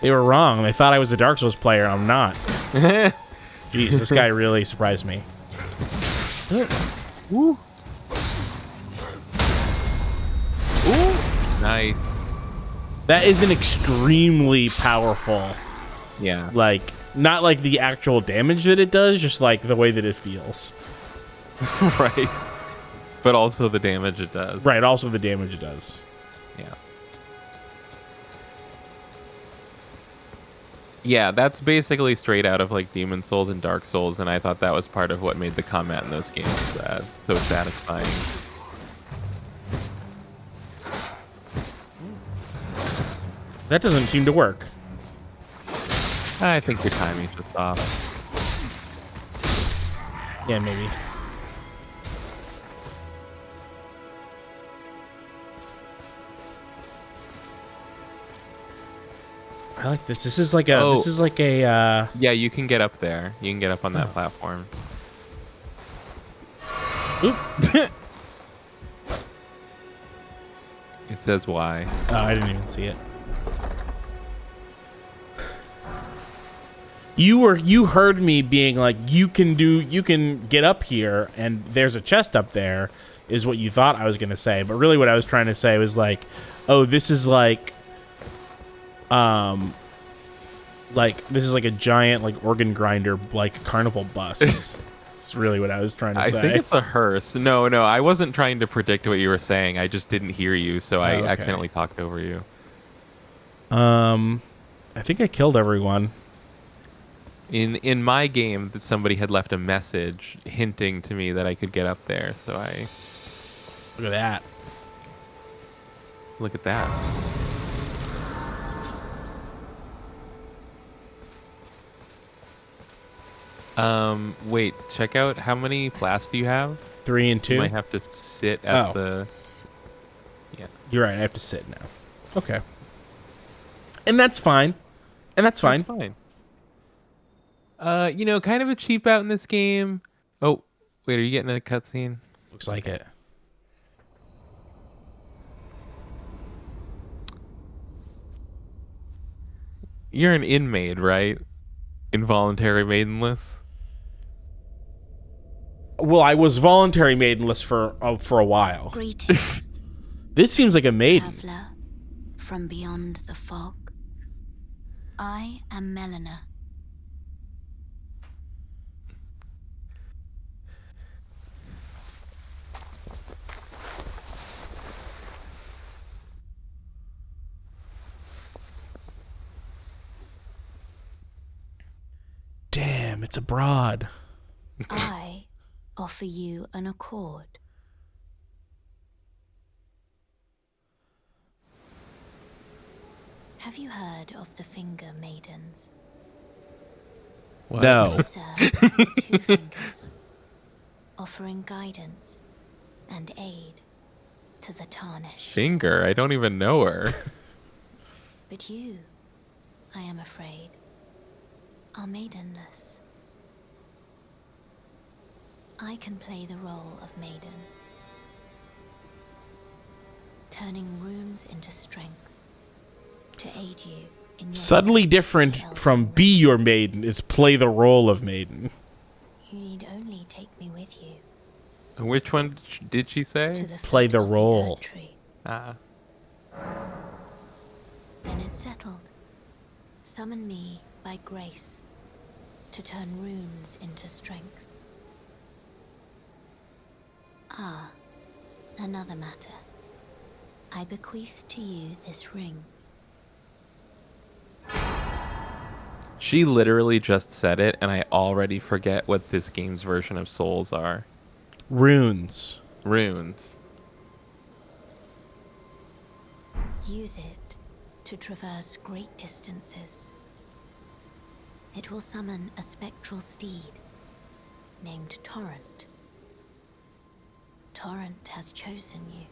They were wrong. They thought I was a Dark Souls player, and I'm not. Jeez, this guy really surprised me. Woo. Ooh. Nice. That is an extremely powerful, Yeah. like, not like the actual damage that it does, just like the way that it feels. Right. But also the damage it does. Right, also the damage it does. Yeah. Yeah, that's basically straight out of like Demon Souls and Dark Souls, and I thought that was part of what made the combat in those games so satisfying. That doesn't seem to work. I think your timing's just off. Yeah, maybe. I like this. This is like a. Oh. This is like a. Yeah, you can get up there. You can get up on that platform. Oop. It says why. Oh, I didn't even see it. You heard me being like, you can get up here, and there's a chest up there, is what you thought I was gonna say. But really, what I was trying to say was like, oh, this is like this is like a giant like organ grinder like carnival bus. That's really what I was trying to say. I think it's a hearse. No, I wasn't trying to predict what you were saying. I just didn't hear you, so I okay. accidentally talked over you. I think I killed everyone. In my game, that somebody had left a message hinting to me that I could get up there, so I Look at that. look at that. Wait, check out how many flasks do you have? 3 and 2. You might have to sit at the. Yeah, You're right. I have to sit now. Okay. And that's fine. that's fine. Kind of a cheap out in this game. Oh, wait, are you getting a cutscene? Looks like it. You're an inmate, right? Involuntary maidenless. Well, I was voluntary maidenless for a while. Greetings, This seems like a maiden. traveler from beyond the fog. I am Melina. Damn, it's a broad. I offer you an accord. Have you heard of the Finger Maidens? What? No. They serve 2 fingers, offering guidance and aid to the tarnished. Finger? I don't even know her. But you, I am afraid, are maidenless. I can play the role of maiden, turning runes into strength to aid you in your Subtly search different for the from Elden be Ring. your maiden is play the role of maiden. You need only take me with you Which one did she to say? the Play foot the of role. Erd Tree. Ah, Then it's settled. Summon me by grace to turn runes into strength. Ah, another matter. I bequeath to you this ring. she literally just said it, and I already forget what this game's version of souls are. Runes. Runes. Use it to traverse great distances. It will summon a spectral steed named Torrent. Torrent has chosen you.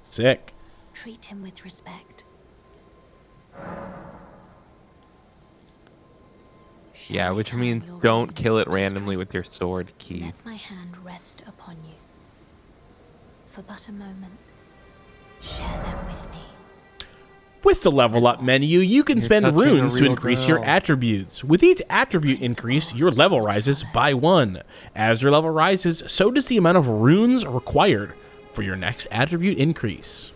Sick. Treat him with respect. Shall Yeah, I which turn means your don't kill runes it to randomly with strength? your sword, Keith. Let my hand rest upon you. For but a moment. Share them with me. With the level up menu, you can You're spend touching a runes to real increase your girl. attributes. With each attribute increase, your level rises by 1. As your level rises, so does the amount of runes required for your next attribute increase.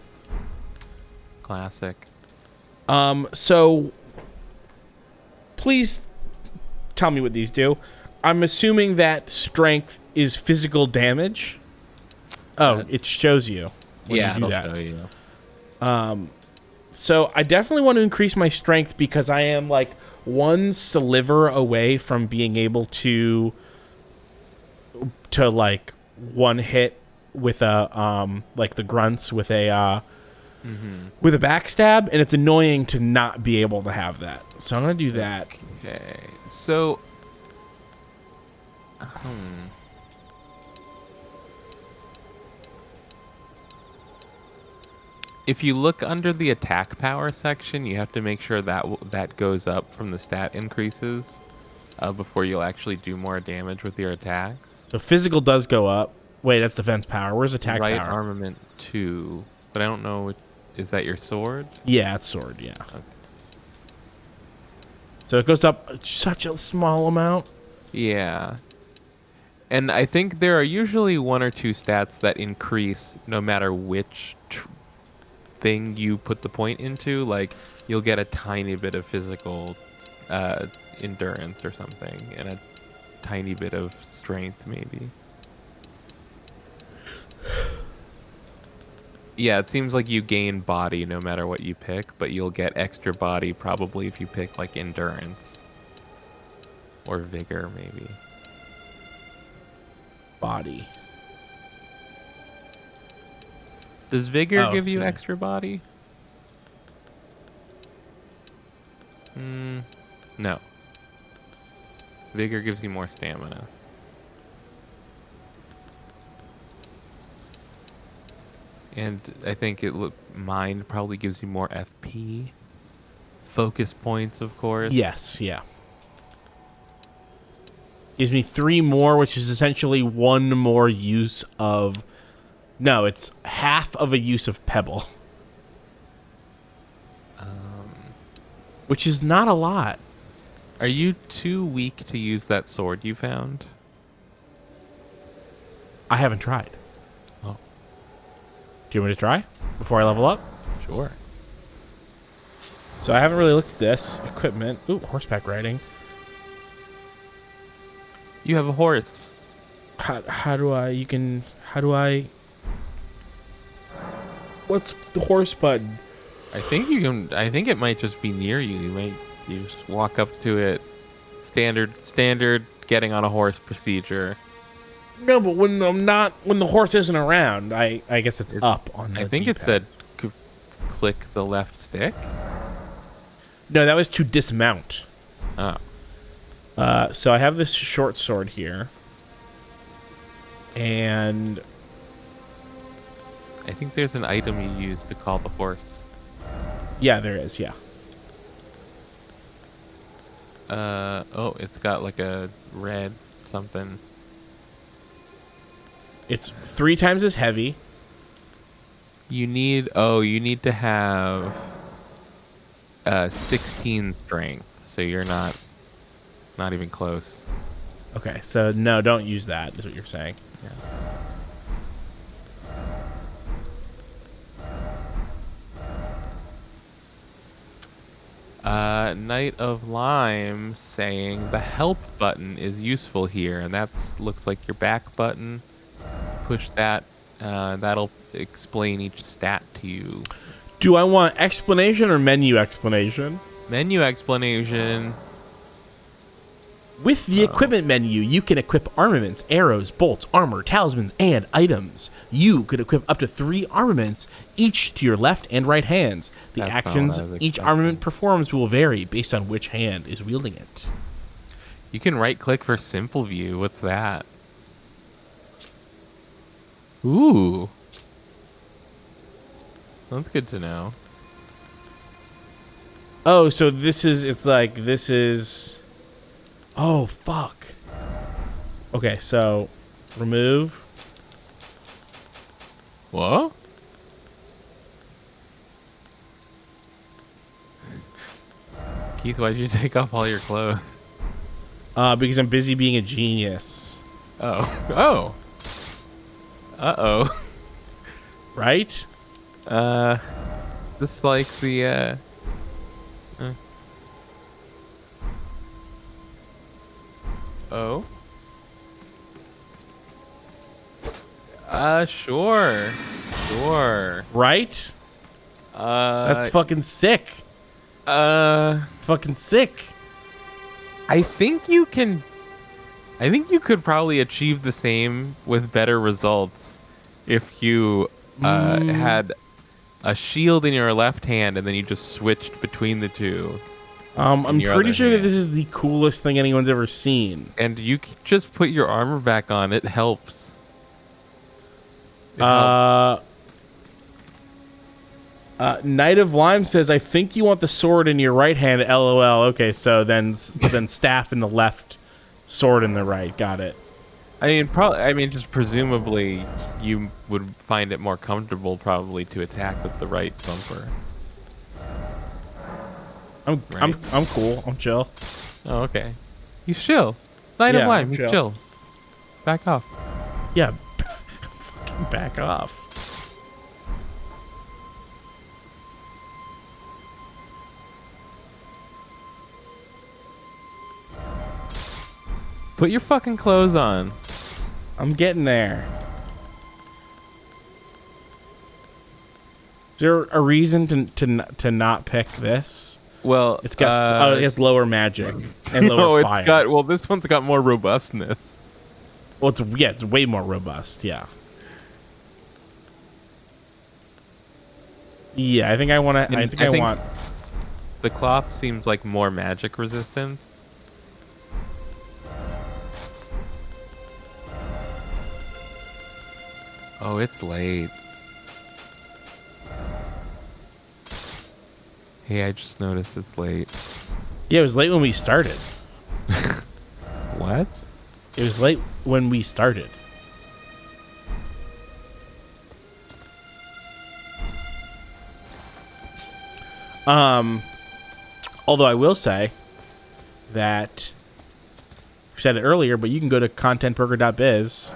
Classic. So please tell me what these do. I'm assuming that strength is physical damage. Oh, it shows you when Yeah, you do it'll that. show you. So I definitely want to increase my strength because I am like one sliver away from being able to like one hit with a like the grunts with a with a backstab, and it's annoying to not be able to have that. So I'm gonna do that. Okay, so if you look under the attack power section, you have to make sure that that goes up from the stat increases before you'll actually do more damage with your attacks. So physical does go up. Wait, that's defense power. Where's attack Right power? armament 2, but I don't know. Is that your sword? Yeah, it's sword. Yeah. Okay. So it goes up such a small amount. Yeah. And I think there are usually 1 or 2 stats that increase no matter which thing you put the point into. Like, you'll get a tiny bit of physical endurance or something, and a tiny bit of strength, maybe. Yeah, it seems like you gain body no matter what you pick, but you'll get extra body probably if you pick, like, endurance. Or vigor, maybe. Body. Does vigor give you see. extra body? No. Vigor gives you more stamina. And I think mind probably gives you more FP. Focus points, of course. Yes, yeah. Gives me 3 more, which is essentially 1 more use of... No, it's half of a use of Pebble. Which is not a lot. Are you too weak to use that sword you found? I haven't tried. Oh. Do you want me to try before I level up? Sure. So I haven't really looked at this. Equipment. Ooh, horseback riding. You have a horse. How do I... What's the horse button? I think you can. I think it might just be near you. You just walk up to it. Standard getting on a horse procedure. No, but when the horse isn't around, I guess it's up on the I think it D-pad. said click the left stick. No, that was to dismount. Oh. So I have this short sword here. And I think there's an item you use to call the horse. yeah, there is, yeah. Oh, it's got like a red something. It's 3 times as heavy. You need to have 16 strength, so you're not even close. Okay, so no, don't use that, is what you're saying. Yeah. Knight of Lime saying the help button is useful here, and that looks like your back button. Push that. That'll explain each stat to you. Do I want explanation or menu explanation? Menu explanation. With the equipment menu, you can equip armaments, arrows, bolts, armor, talismans, and items. You could equip up to 3 armaments, each to your left and right hands. The That's not actions what I was each expecting. armament performs will vary based on which hand is wielding it. You can right click for simple view. What's that? Ooh. That's good to know. Oh, so this is... Oh, fuck. Okay, so... Remove. What? Keith, why'd you take off all your clothes? Because I'm busy being a genius. Oh. Oh. Uh-oh. Right? Just like the, Oh. Sure. Sure. Right? That's fucking sick. Fucking sick. I think you could probably achieve the same with better results if you had a shield in your left hand and then you just switched between the two. I'm your pretty other sure that hand. this is the coolest thing anyone's ever seen. And you just put your armor back on. It helps. It helps. Knight of Lime says, I think you want the sword in your right hand, LOL. Okay, so then staff in the left, sword in the right. Got it. I mean, just presumably you would find it more comfortable probably to attack with the right bumper. I'm cool. I'm chill. Oh, okay. You chill. Knight Yeah, of Lime, I'm you chill. chill. Back off. Yeah, fucking back off. Put your fucking clothes on. I'm getting there. Is there a reason to not pick this? Well, it has lower magic and lower fire. This one's got more robustness. Well, it's way more robust. Yeah. Yeah, I think I want to. I think I want. The cloth seems like more magic resistance. Oh, it's late. Hey, I just noticed it's late. Yeah, it was late when we started. What? It was late when we started. Although I will say that we said it earlier, but you can go to contentburger.biz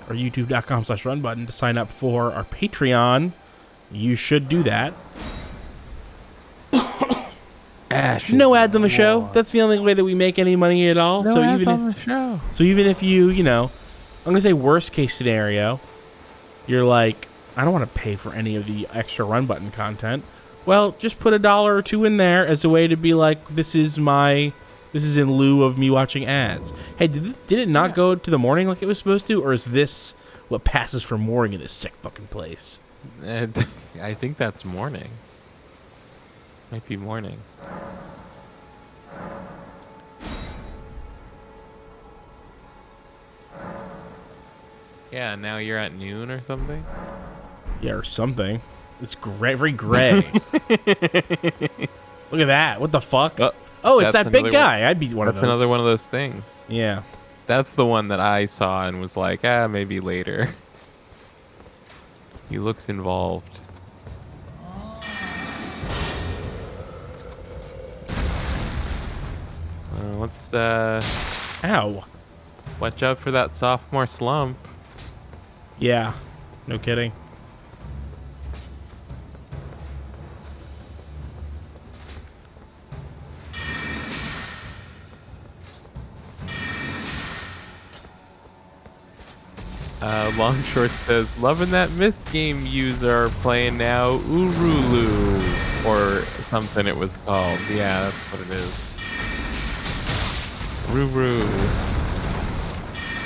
or youtube.com/runbutton to sign up for our Patreon. You should do that. No ads on the show. That's the only way that we make any money at all. No ads on the show. So even if you know, I'm gonna say worst case scenario, you're like, I don't want to pay for any of the extra Run Button content. Well, just put $1 or $2 in there as a way to be like, this is in lieu of me watching ads. Hey, did it not go to the morning like it was supposed to, or is this what passes for morning in this sick fucking place? I think that's morning. Might be morning. Yeah, now you're at noon or something? Yeah, or something. It's gray, very gray. Look at that. What the fuck? Oh, it's that big guy. I'd be one of those. That's another one of those things. Yeah. That's the one that I saw and was like, maybe later. He looks involved. Let's, Ow. watch out for that sophomore slump. Yeah. No kidding. Long Short says, loving that myth game user playing now, Urulu, or something it was called. Yeah, that's what it is. Ruru.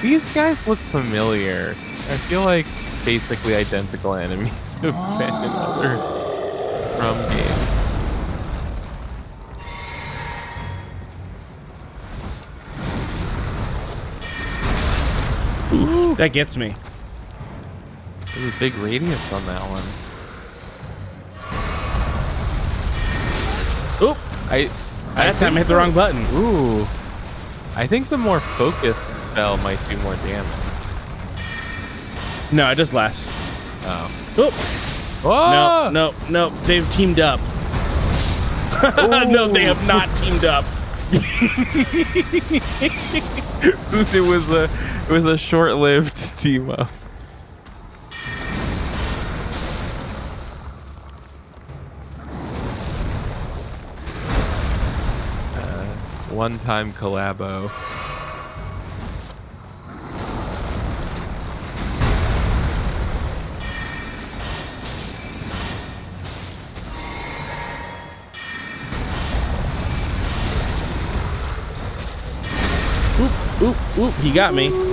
These guys look familiar. I feel like basically identical enemies have been in other Rum games. Ooh, that gets me. There's a big radius on that one. Oop! That time I hit the wrong button. Ooh. I think the more focused spell might do more damage. No, it does less. Oh. Oop! Oh! No. They've teamed up. No, they have not teamed up. It was a short-lived team up. One-time collabo. Oop, he got me. Run!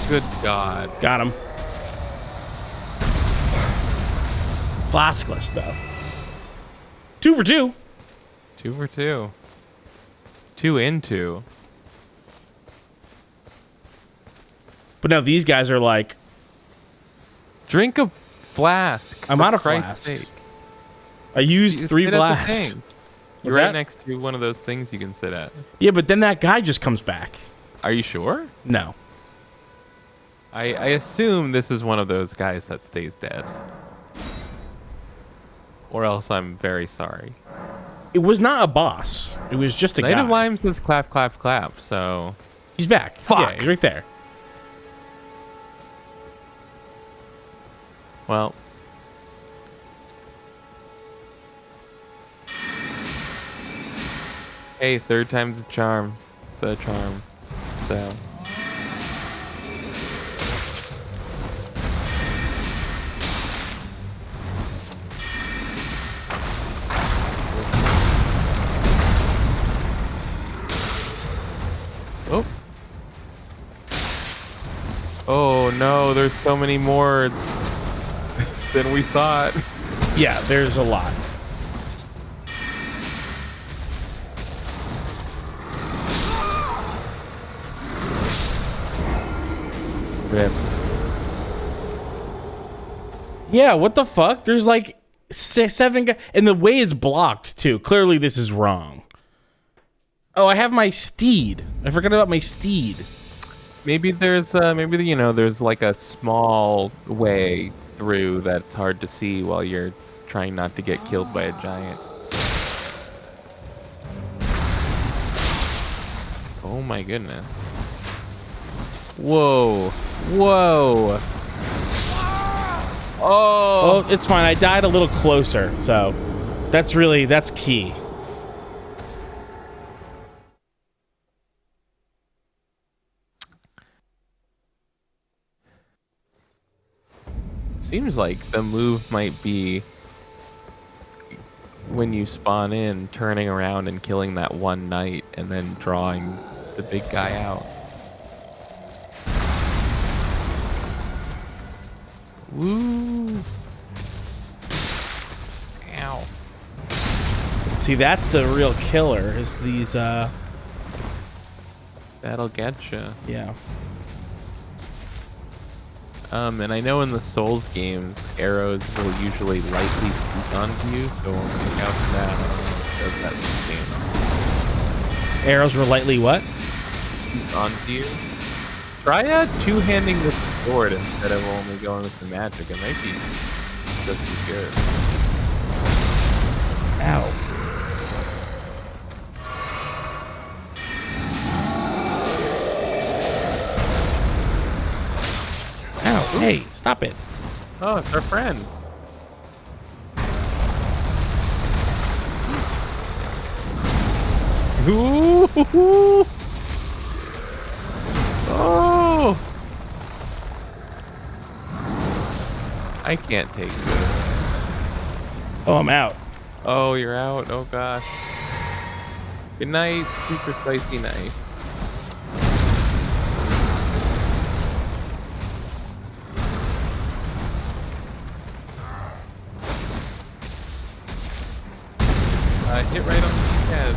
Good God. Got him. Flaskless, though. 2 for 2. 2 for 2. 2 in 2. But now these guys are like, Drink a flask. I'm out of flasks. I used 3 flasks. You're right next to one of those things you can sit at. Yeah, but then that guy just comes back. Are you sure? No. I assume this is one of those guys that stays dead. Or else I'm very sorry. It was not a boss. It was just a guy. Native Lime says clap, clap, clap, so... He's back. Fuck. Yeah, he's right there. Well... Hey, third time's the charm. The charm. So... Oh no, there's so many more than we thought. Yeah, there's a lot. Rip. Yeah, what the fuck? There's like 7 guys, and the way it's blocked too. Clearly, this is wrong. Oh, I have my steed. I forgot about my steed. Maybe there's there's like a small way through that's hard to see while you're trying not to get killed by a giant. Oh my goodness. Whoa. Whoa. Oh, it's fine. I died a little closer, so that's key. seems like the move might be when you spawn in, turning around and killing that one knight and then drawing the big guy out. Woo! Ow. See, that's the real killer, is these, That'll get you. yeah. And I know in the Souls games, arrows will usually lightly sneak onto you, so look out for that. Does that game. Arrows were lightly what? Sneak onto you. Try two-handing with the sword instead of only going with the magic. It might be just as good. Ow. Ow, hey, stop it. Oh, it's our friend. Ooh! Oh! I can't take this. Oh, I'm out. Oh, you're out? Oh, gosh. Good night, super spicy knife. Hit right on the head.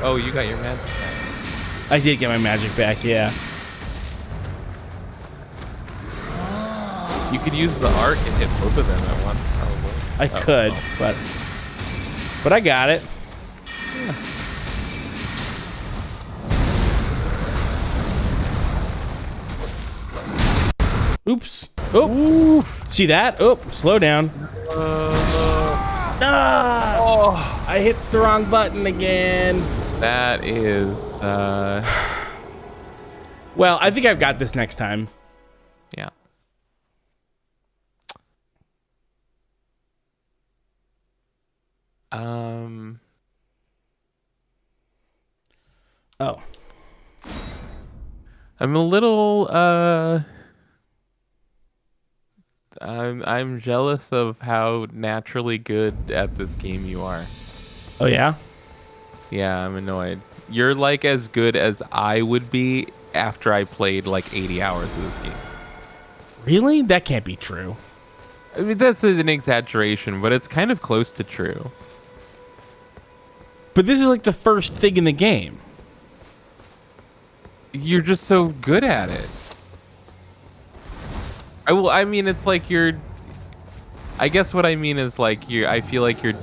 Oh, you got your magic back. I did get my magic back, yeah. You could use the arc and hit both of them at once, probably. I could, but I got it. Yeah. Oops. Oh. See that? Oh, slow down. Oh, I hit the wrong button again. That is, Well, I think I've got this next time. yeah. Oh. I'm a little, I'm jealous of how naturally good at this game you are. Oh, yeah? Yeah, I'm annoyed. You're like as good as I would be after I played like 80 hours of this game. Really? That can't be true. I mean, that's an exaggeration, but it's kind of close to true. But this is like the first thing in the game. You're just so good at it. I mean, it's like I guess what I mean is like I feel like you're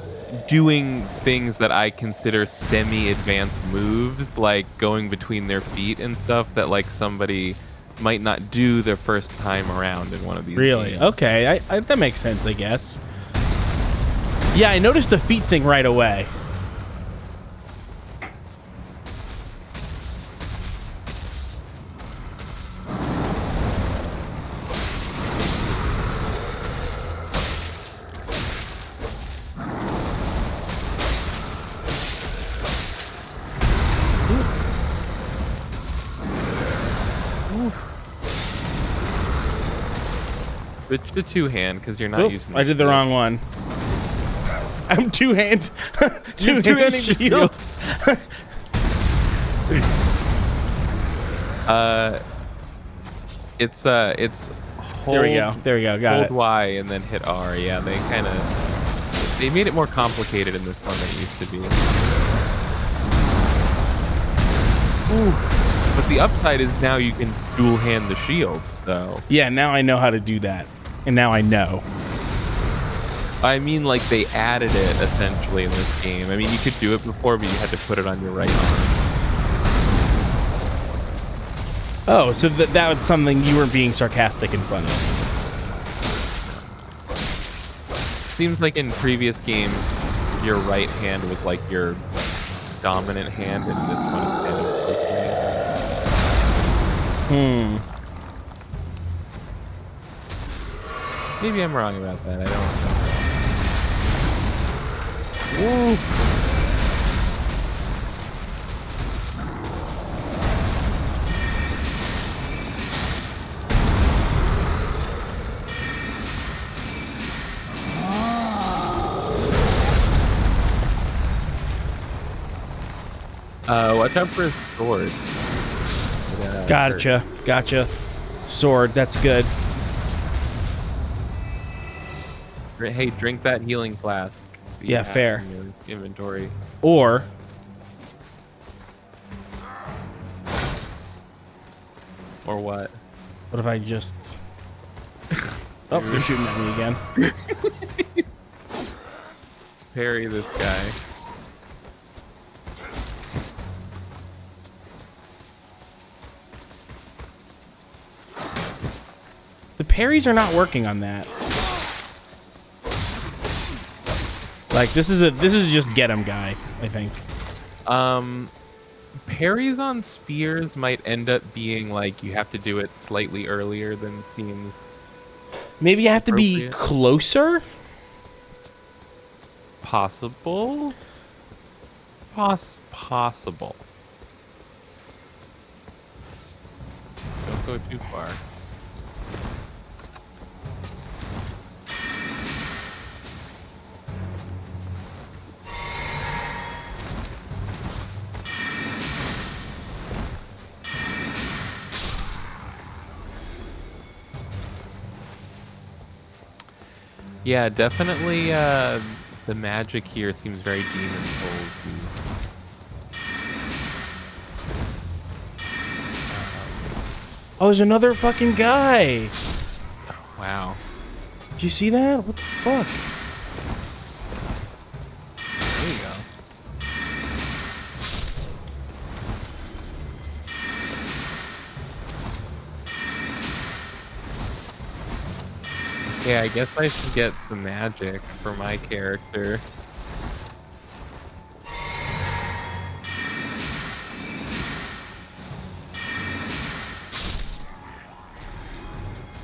doing things that I consider semi-advanced moves, like going between their feet and stuff that like somebody might not do their first time around in one of these Really? games. Okay, I that makes sense, I guess. Yeah, I noticed the feet thing right away. Switch to two-hand because you're not using. I did the wrong one. I'm two-hand shield. It's hold, There we go. There we go. Got hold it. Y and then hit R. Yeah, they made it more complicated in this one than it used to be. Ooh. But the upside is now you can dual hand the shield, so. Yeah, now I know how to do that. And now I know. I mean, like, they added it, essentially, in this game. I mean, you could do it before, but you had to put it on your right arm. Oh, so that was something you weren't being sarcastic in front of. Seems like in previous games, your right hand was, like, your dominant hand, and this one is kind of Hmm. Maybe I'm wrong about that. I don't know. Woo! Watch out for his sword. Gotcha. Sword, that's good. Hey, drink that healing flask. that you Yeah, have fair. in your inventory. Or Or what? what if I just... Oh, they're shooting at me again. Parry this guy. The parries are not working on that. Like this is just get him guy, I think. Parries on spears might end up being like you have to do it slightly earlier than seems Maybe you have to be appropriate. closer? Possible. Possible. Don't go too far. Yeah, definitely the magic here seems very Demon Souls-y. Oh, there's another fucking guy. Wow. Did you see that? What the fuck? There you go. Yeah, I guess I should get the magic for my character.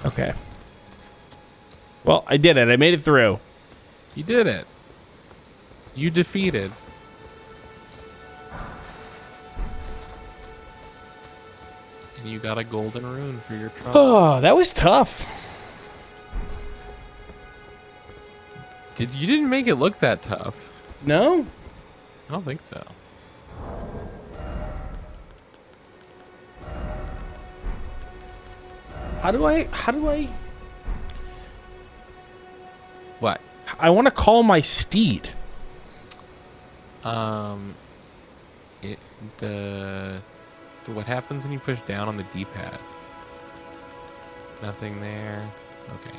Okay. Well, I did it. I made it through. You did it. You defeated. And you got a golden rune for your trouble. Oh, that was tough. You didn't make it look that tough. No? I don't think so. How do I What? I want to call my steed. What happens when you push down on the D-pad? Nothing there. Okay.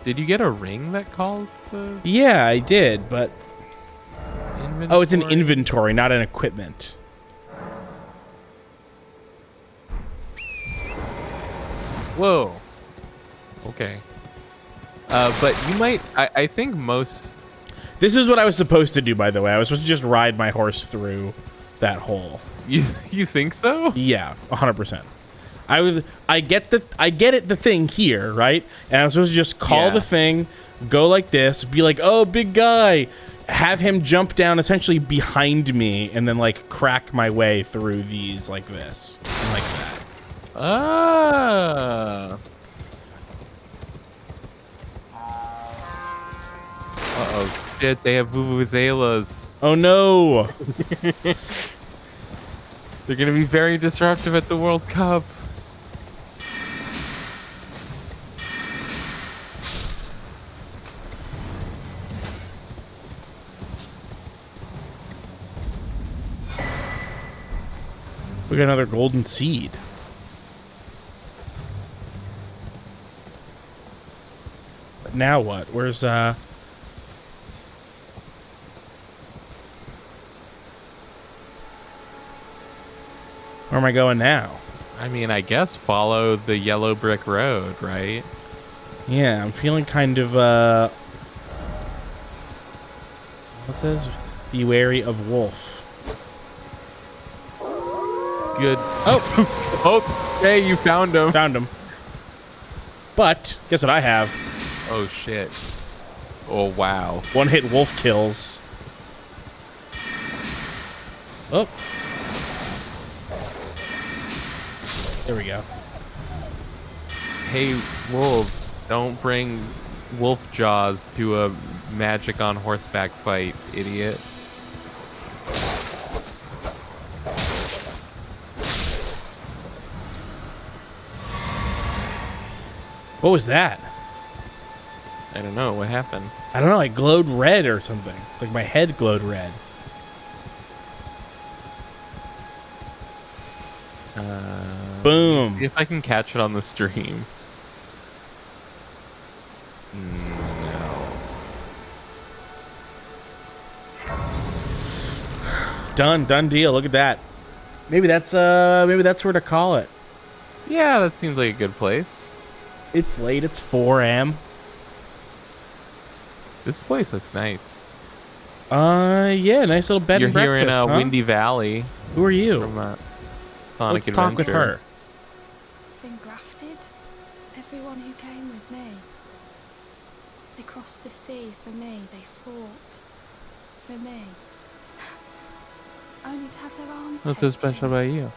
Did you get a ring that calls the Yeah, I did, but inventory? oh, it's an inventory, not an equipment. Whoa. Okay. But you might. I think most. This is what I was supposed to do, by the way. I was supposed to just ride my horse through that hole. You think so? Yeah, 100%. I get the thing here, right? And I was supposed to just call the thing, go like this, be like, oh, big guy, have him jump down essentially behind me, and then like crack my way through these like this, and like that. Ah. Uh-oh. Shit, they have vuvuzelas. Oh no! They're gonna be very disruptive at the World Cup. We got another golden seed. But now what? Where's Where am I going now? I mean, I guess follow the yellow brick road, right? Yeah, I'm feeling kind of what says? Be wary of wolf. Good. Oh, oh, hey, you found him. Found him. But guess what I have? Oh shit. Oh wow. One hit wolf kills. Oh. There we go. Hey, wolves, don't bring wolf jaws to a magic on horseback fight, idiot. What was that? I don't know what happened. I don't know. I glowed red or something. Like my head glowed red. Boom. See if I can catch it on the stream. No. Done deal. Look at that. Maybe that's where to call it. Yeah, that seems like a good place. It's late. It's 4 a.m. This place looks nice. Yeah, nice little bed You're and breakfast. here in huh? Windy Valley. Who are you? From Sonic Let's talk with Adventures. her. Been grafted? Everyone who came with me. They crossed the sea for me. They fought for me. Only to have their arms What's so taken, special about you?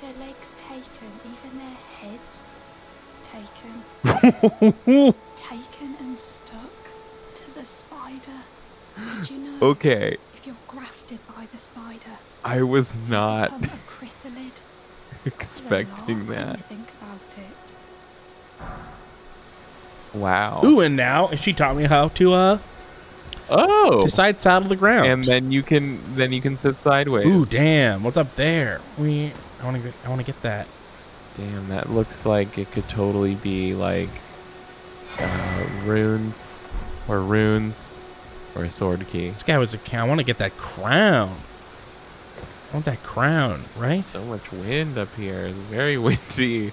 their legs taken, even their heads taken. Taken and stuck to the spider. Did you know? Okay, If you're grafted by the spider, I was you not become a chrysalid. expecting When that. you think about it. Wow. Ooh, and now she taught me how to Oh. decide saddle the ground. And then you can sit sideways. Ooh, damn! What's up there? I want to get that. Damn, that looks like it could totally be like runes or a sword key. This guy was a cat. I want to get that crown. I want that crown, right? So much wind up here. It's very windy.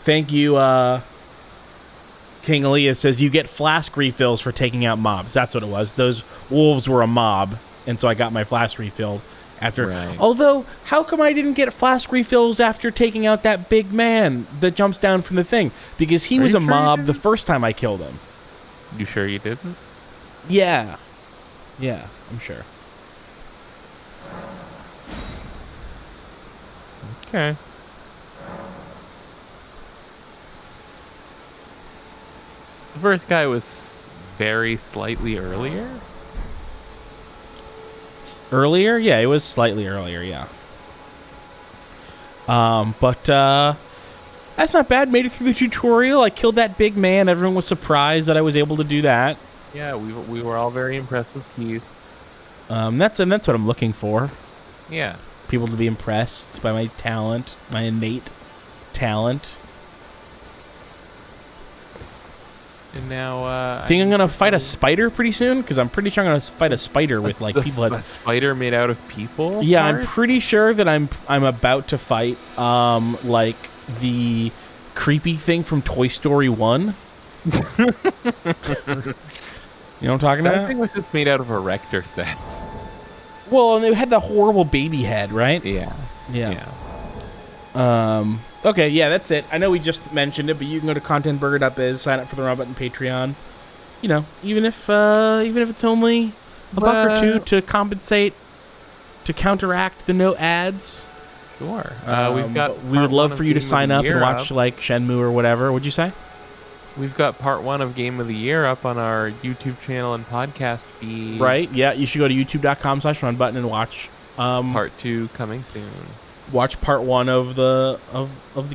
Thank you, King Aaliyah says you get flask refills for taking out mobs. That's what it was. Those wolves were a mob, and so I got my flask refilled after. Right. Although, how come I didn't get flask refills after taking out that big man that jumps down from the thing? Because he was a mob the first time I killed him. You sure you didn't? Yeah. Yeah, I'm sure. Okay. The first guy was very slightly earlier. Earlier? Yeah, it was slightly earlier, yeah. But that's not bad. Made it through the tutorial. I killed that big man. Everyone was surprised that I was able to do that. Yeah, we were all very impressed with Keith. That's what I'm looking for. Yeah. People to be impressed by my talent, my innate talent. And now Think I'm gonna fight a spider pretty soon? Because I'm pretty sure I'm gonna fight a spider with like people. A spider made out of people? Yeah, I'm parts? pretty sure that I'm about to fight like the creepy thing from Toy Story 1. You know what I'm talking That about? thing was just made out of erector sets. Well, and it had the horrible baby head, right? Yeah. Yeah. Okay, yeah, that's it. I know we just mentioned it, but you can go to contentburger.biz, sign up for the Raw Button Patreon. You know, even if it's only a buck or two to compensate, to counteract the no ads. Sure. We've got. We would love for you to Game of sign the up and Year watch up. like Shenmue or whatever. What'd you say? We've got part 1 of Game of the Year up on our YouTube channel and podcast feed. Right? Yeah, you should go to youtube.com/runbutton and watch. Part 2 coming soon. Watch part 1 of the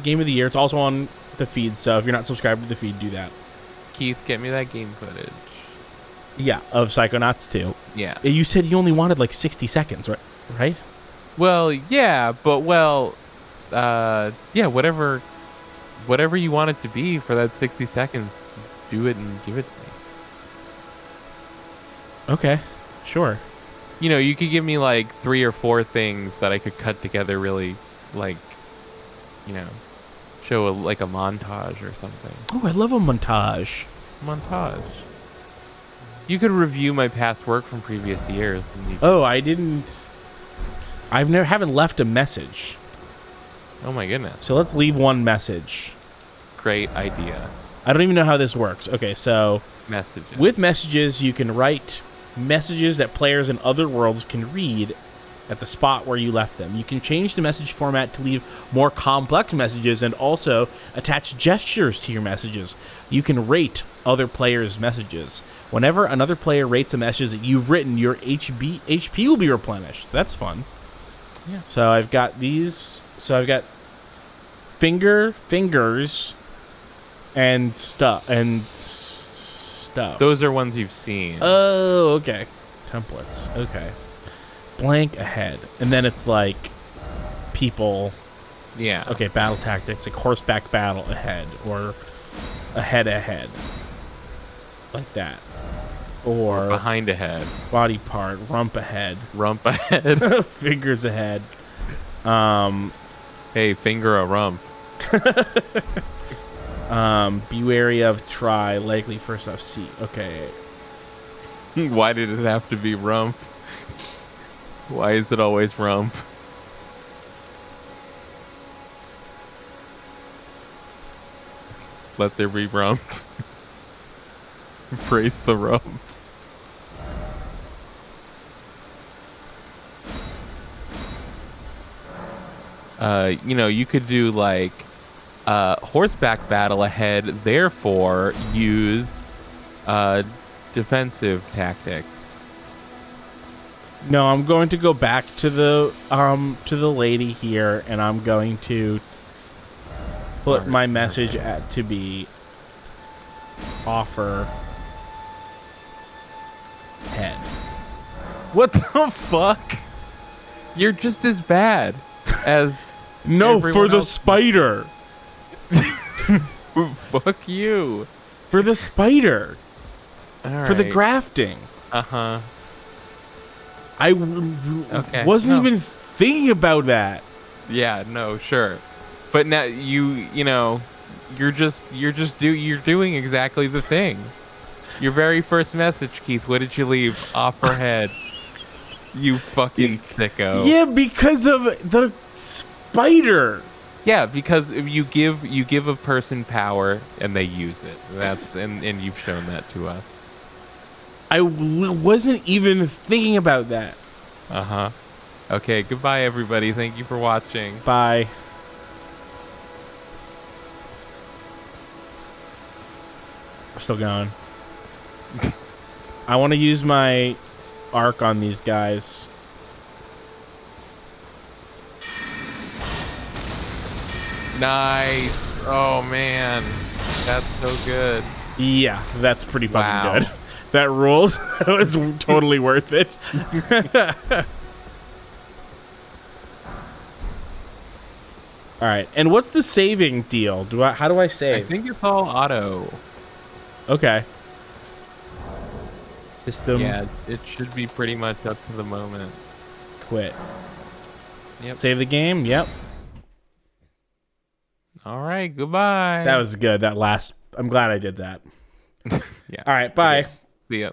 Game of the Year. It's also on the feed, so if you're not subscribed to the feed, do that. Keith, get me that game footage. Yeah, of Psychonauts 2. Yeah. You said you only wanted like 60 seconds, right? Right? Well, yeah, but yeah, whatever you want it to be for that 60 seconds, do it and give it to me. Okay, sure. You know, you could give me like 3 or 4 things that I could cut together really, like, you know, show like a montage or something. Oh, I love a montage. Montage. You could review my past work from previous years. Oh, I didn't. Haven't left a message. Oh my goodness. So let's leave one message. Great idea. I don't even know how this works. Okay, so Messages. with messages, you can write messages that players in other worlds can read at the spot where you left them. You can change the message format to leave more complex messages and also attach gestures to your messages. You can rate other players' messages. Whenever another player rates a message that you've written, your HP will be replenished. That's fun. Yeah. So I've got these. So I've got fingers, and stuff. Those are ones you've seen. Oh, okay. Templates. Okay. Blank ahead, and then it's like people. Yeah. Okay. Battle tactics, like horseback battle ahead, or ahead, like that, or behind ahead, body part, rump ahead, fingers ahead. Hey, finger a rump. Be wary of try, likely first off seat. Okay. Why did it have to be rump? Why is it always rump? Let there be rump. Praise the rump. You know, you could do like horseback battle ahead, therefore use defensive tactics. No, I'm going to go back to the lady here, and I'm going to put my message to be offer head. What the fuck? You're just as bad as no for the spider. Fuck you. For the spider. All for the right. grafting. Uh-huh. I okay. wasn't even thinking about that. Yeah, no, sure. But now you know, you're doing exactly the thing. Your very first message, Keith, what did you leave? Offer head. You fucking sicko. Yeah, because of the spider. Yeah, because if you give a person power and they use it. That's and you've shown that to us. I wasn't even thinking about that. Uh-huh. Okay, goodbye everybody. Thank you for watching. Bye. We're still going. I want to use my arc on these guys. Nice. Oh man. That's so good. Yeah, that's pretty fucking good. That rules. That was totally worth it. All right. And what's the saving deal? How do I save? I think it's all auto. Okay. System. Yeah, it should be pretty much up to the moment. Quit. Yep. Save the game. Yep. All right. Goodbye. That was good. That last. I'm glad I did that. Yeah. All right. Bye. Okay. See ya.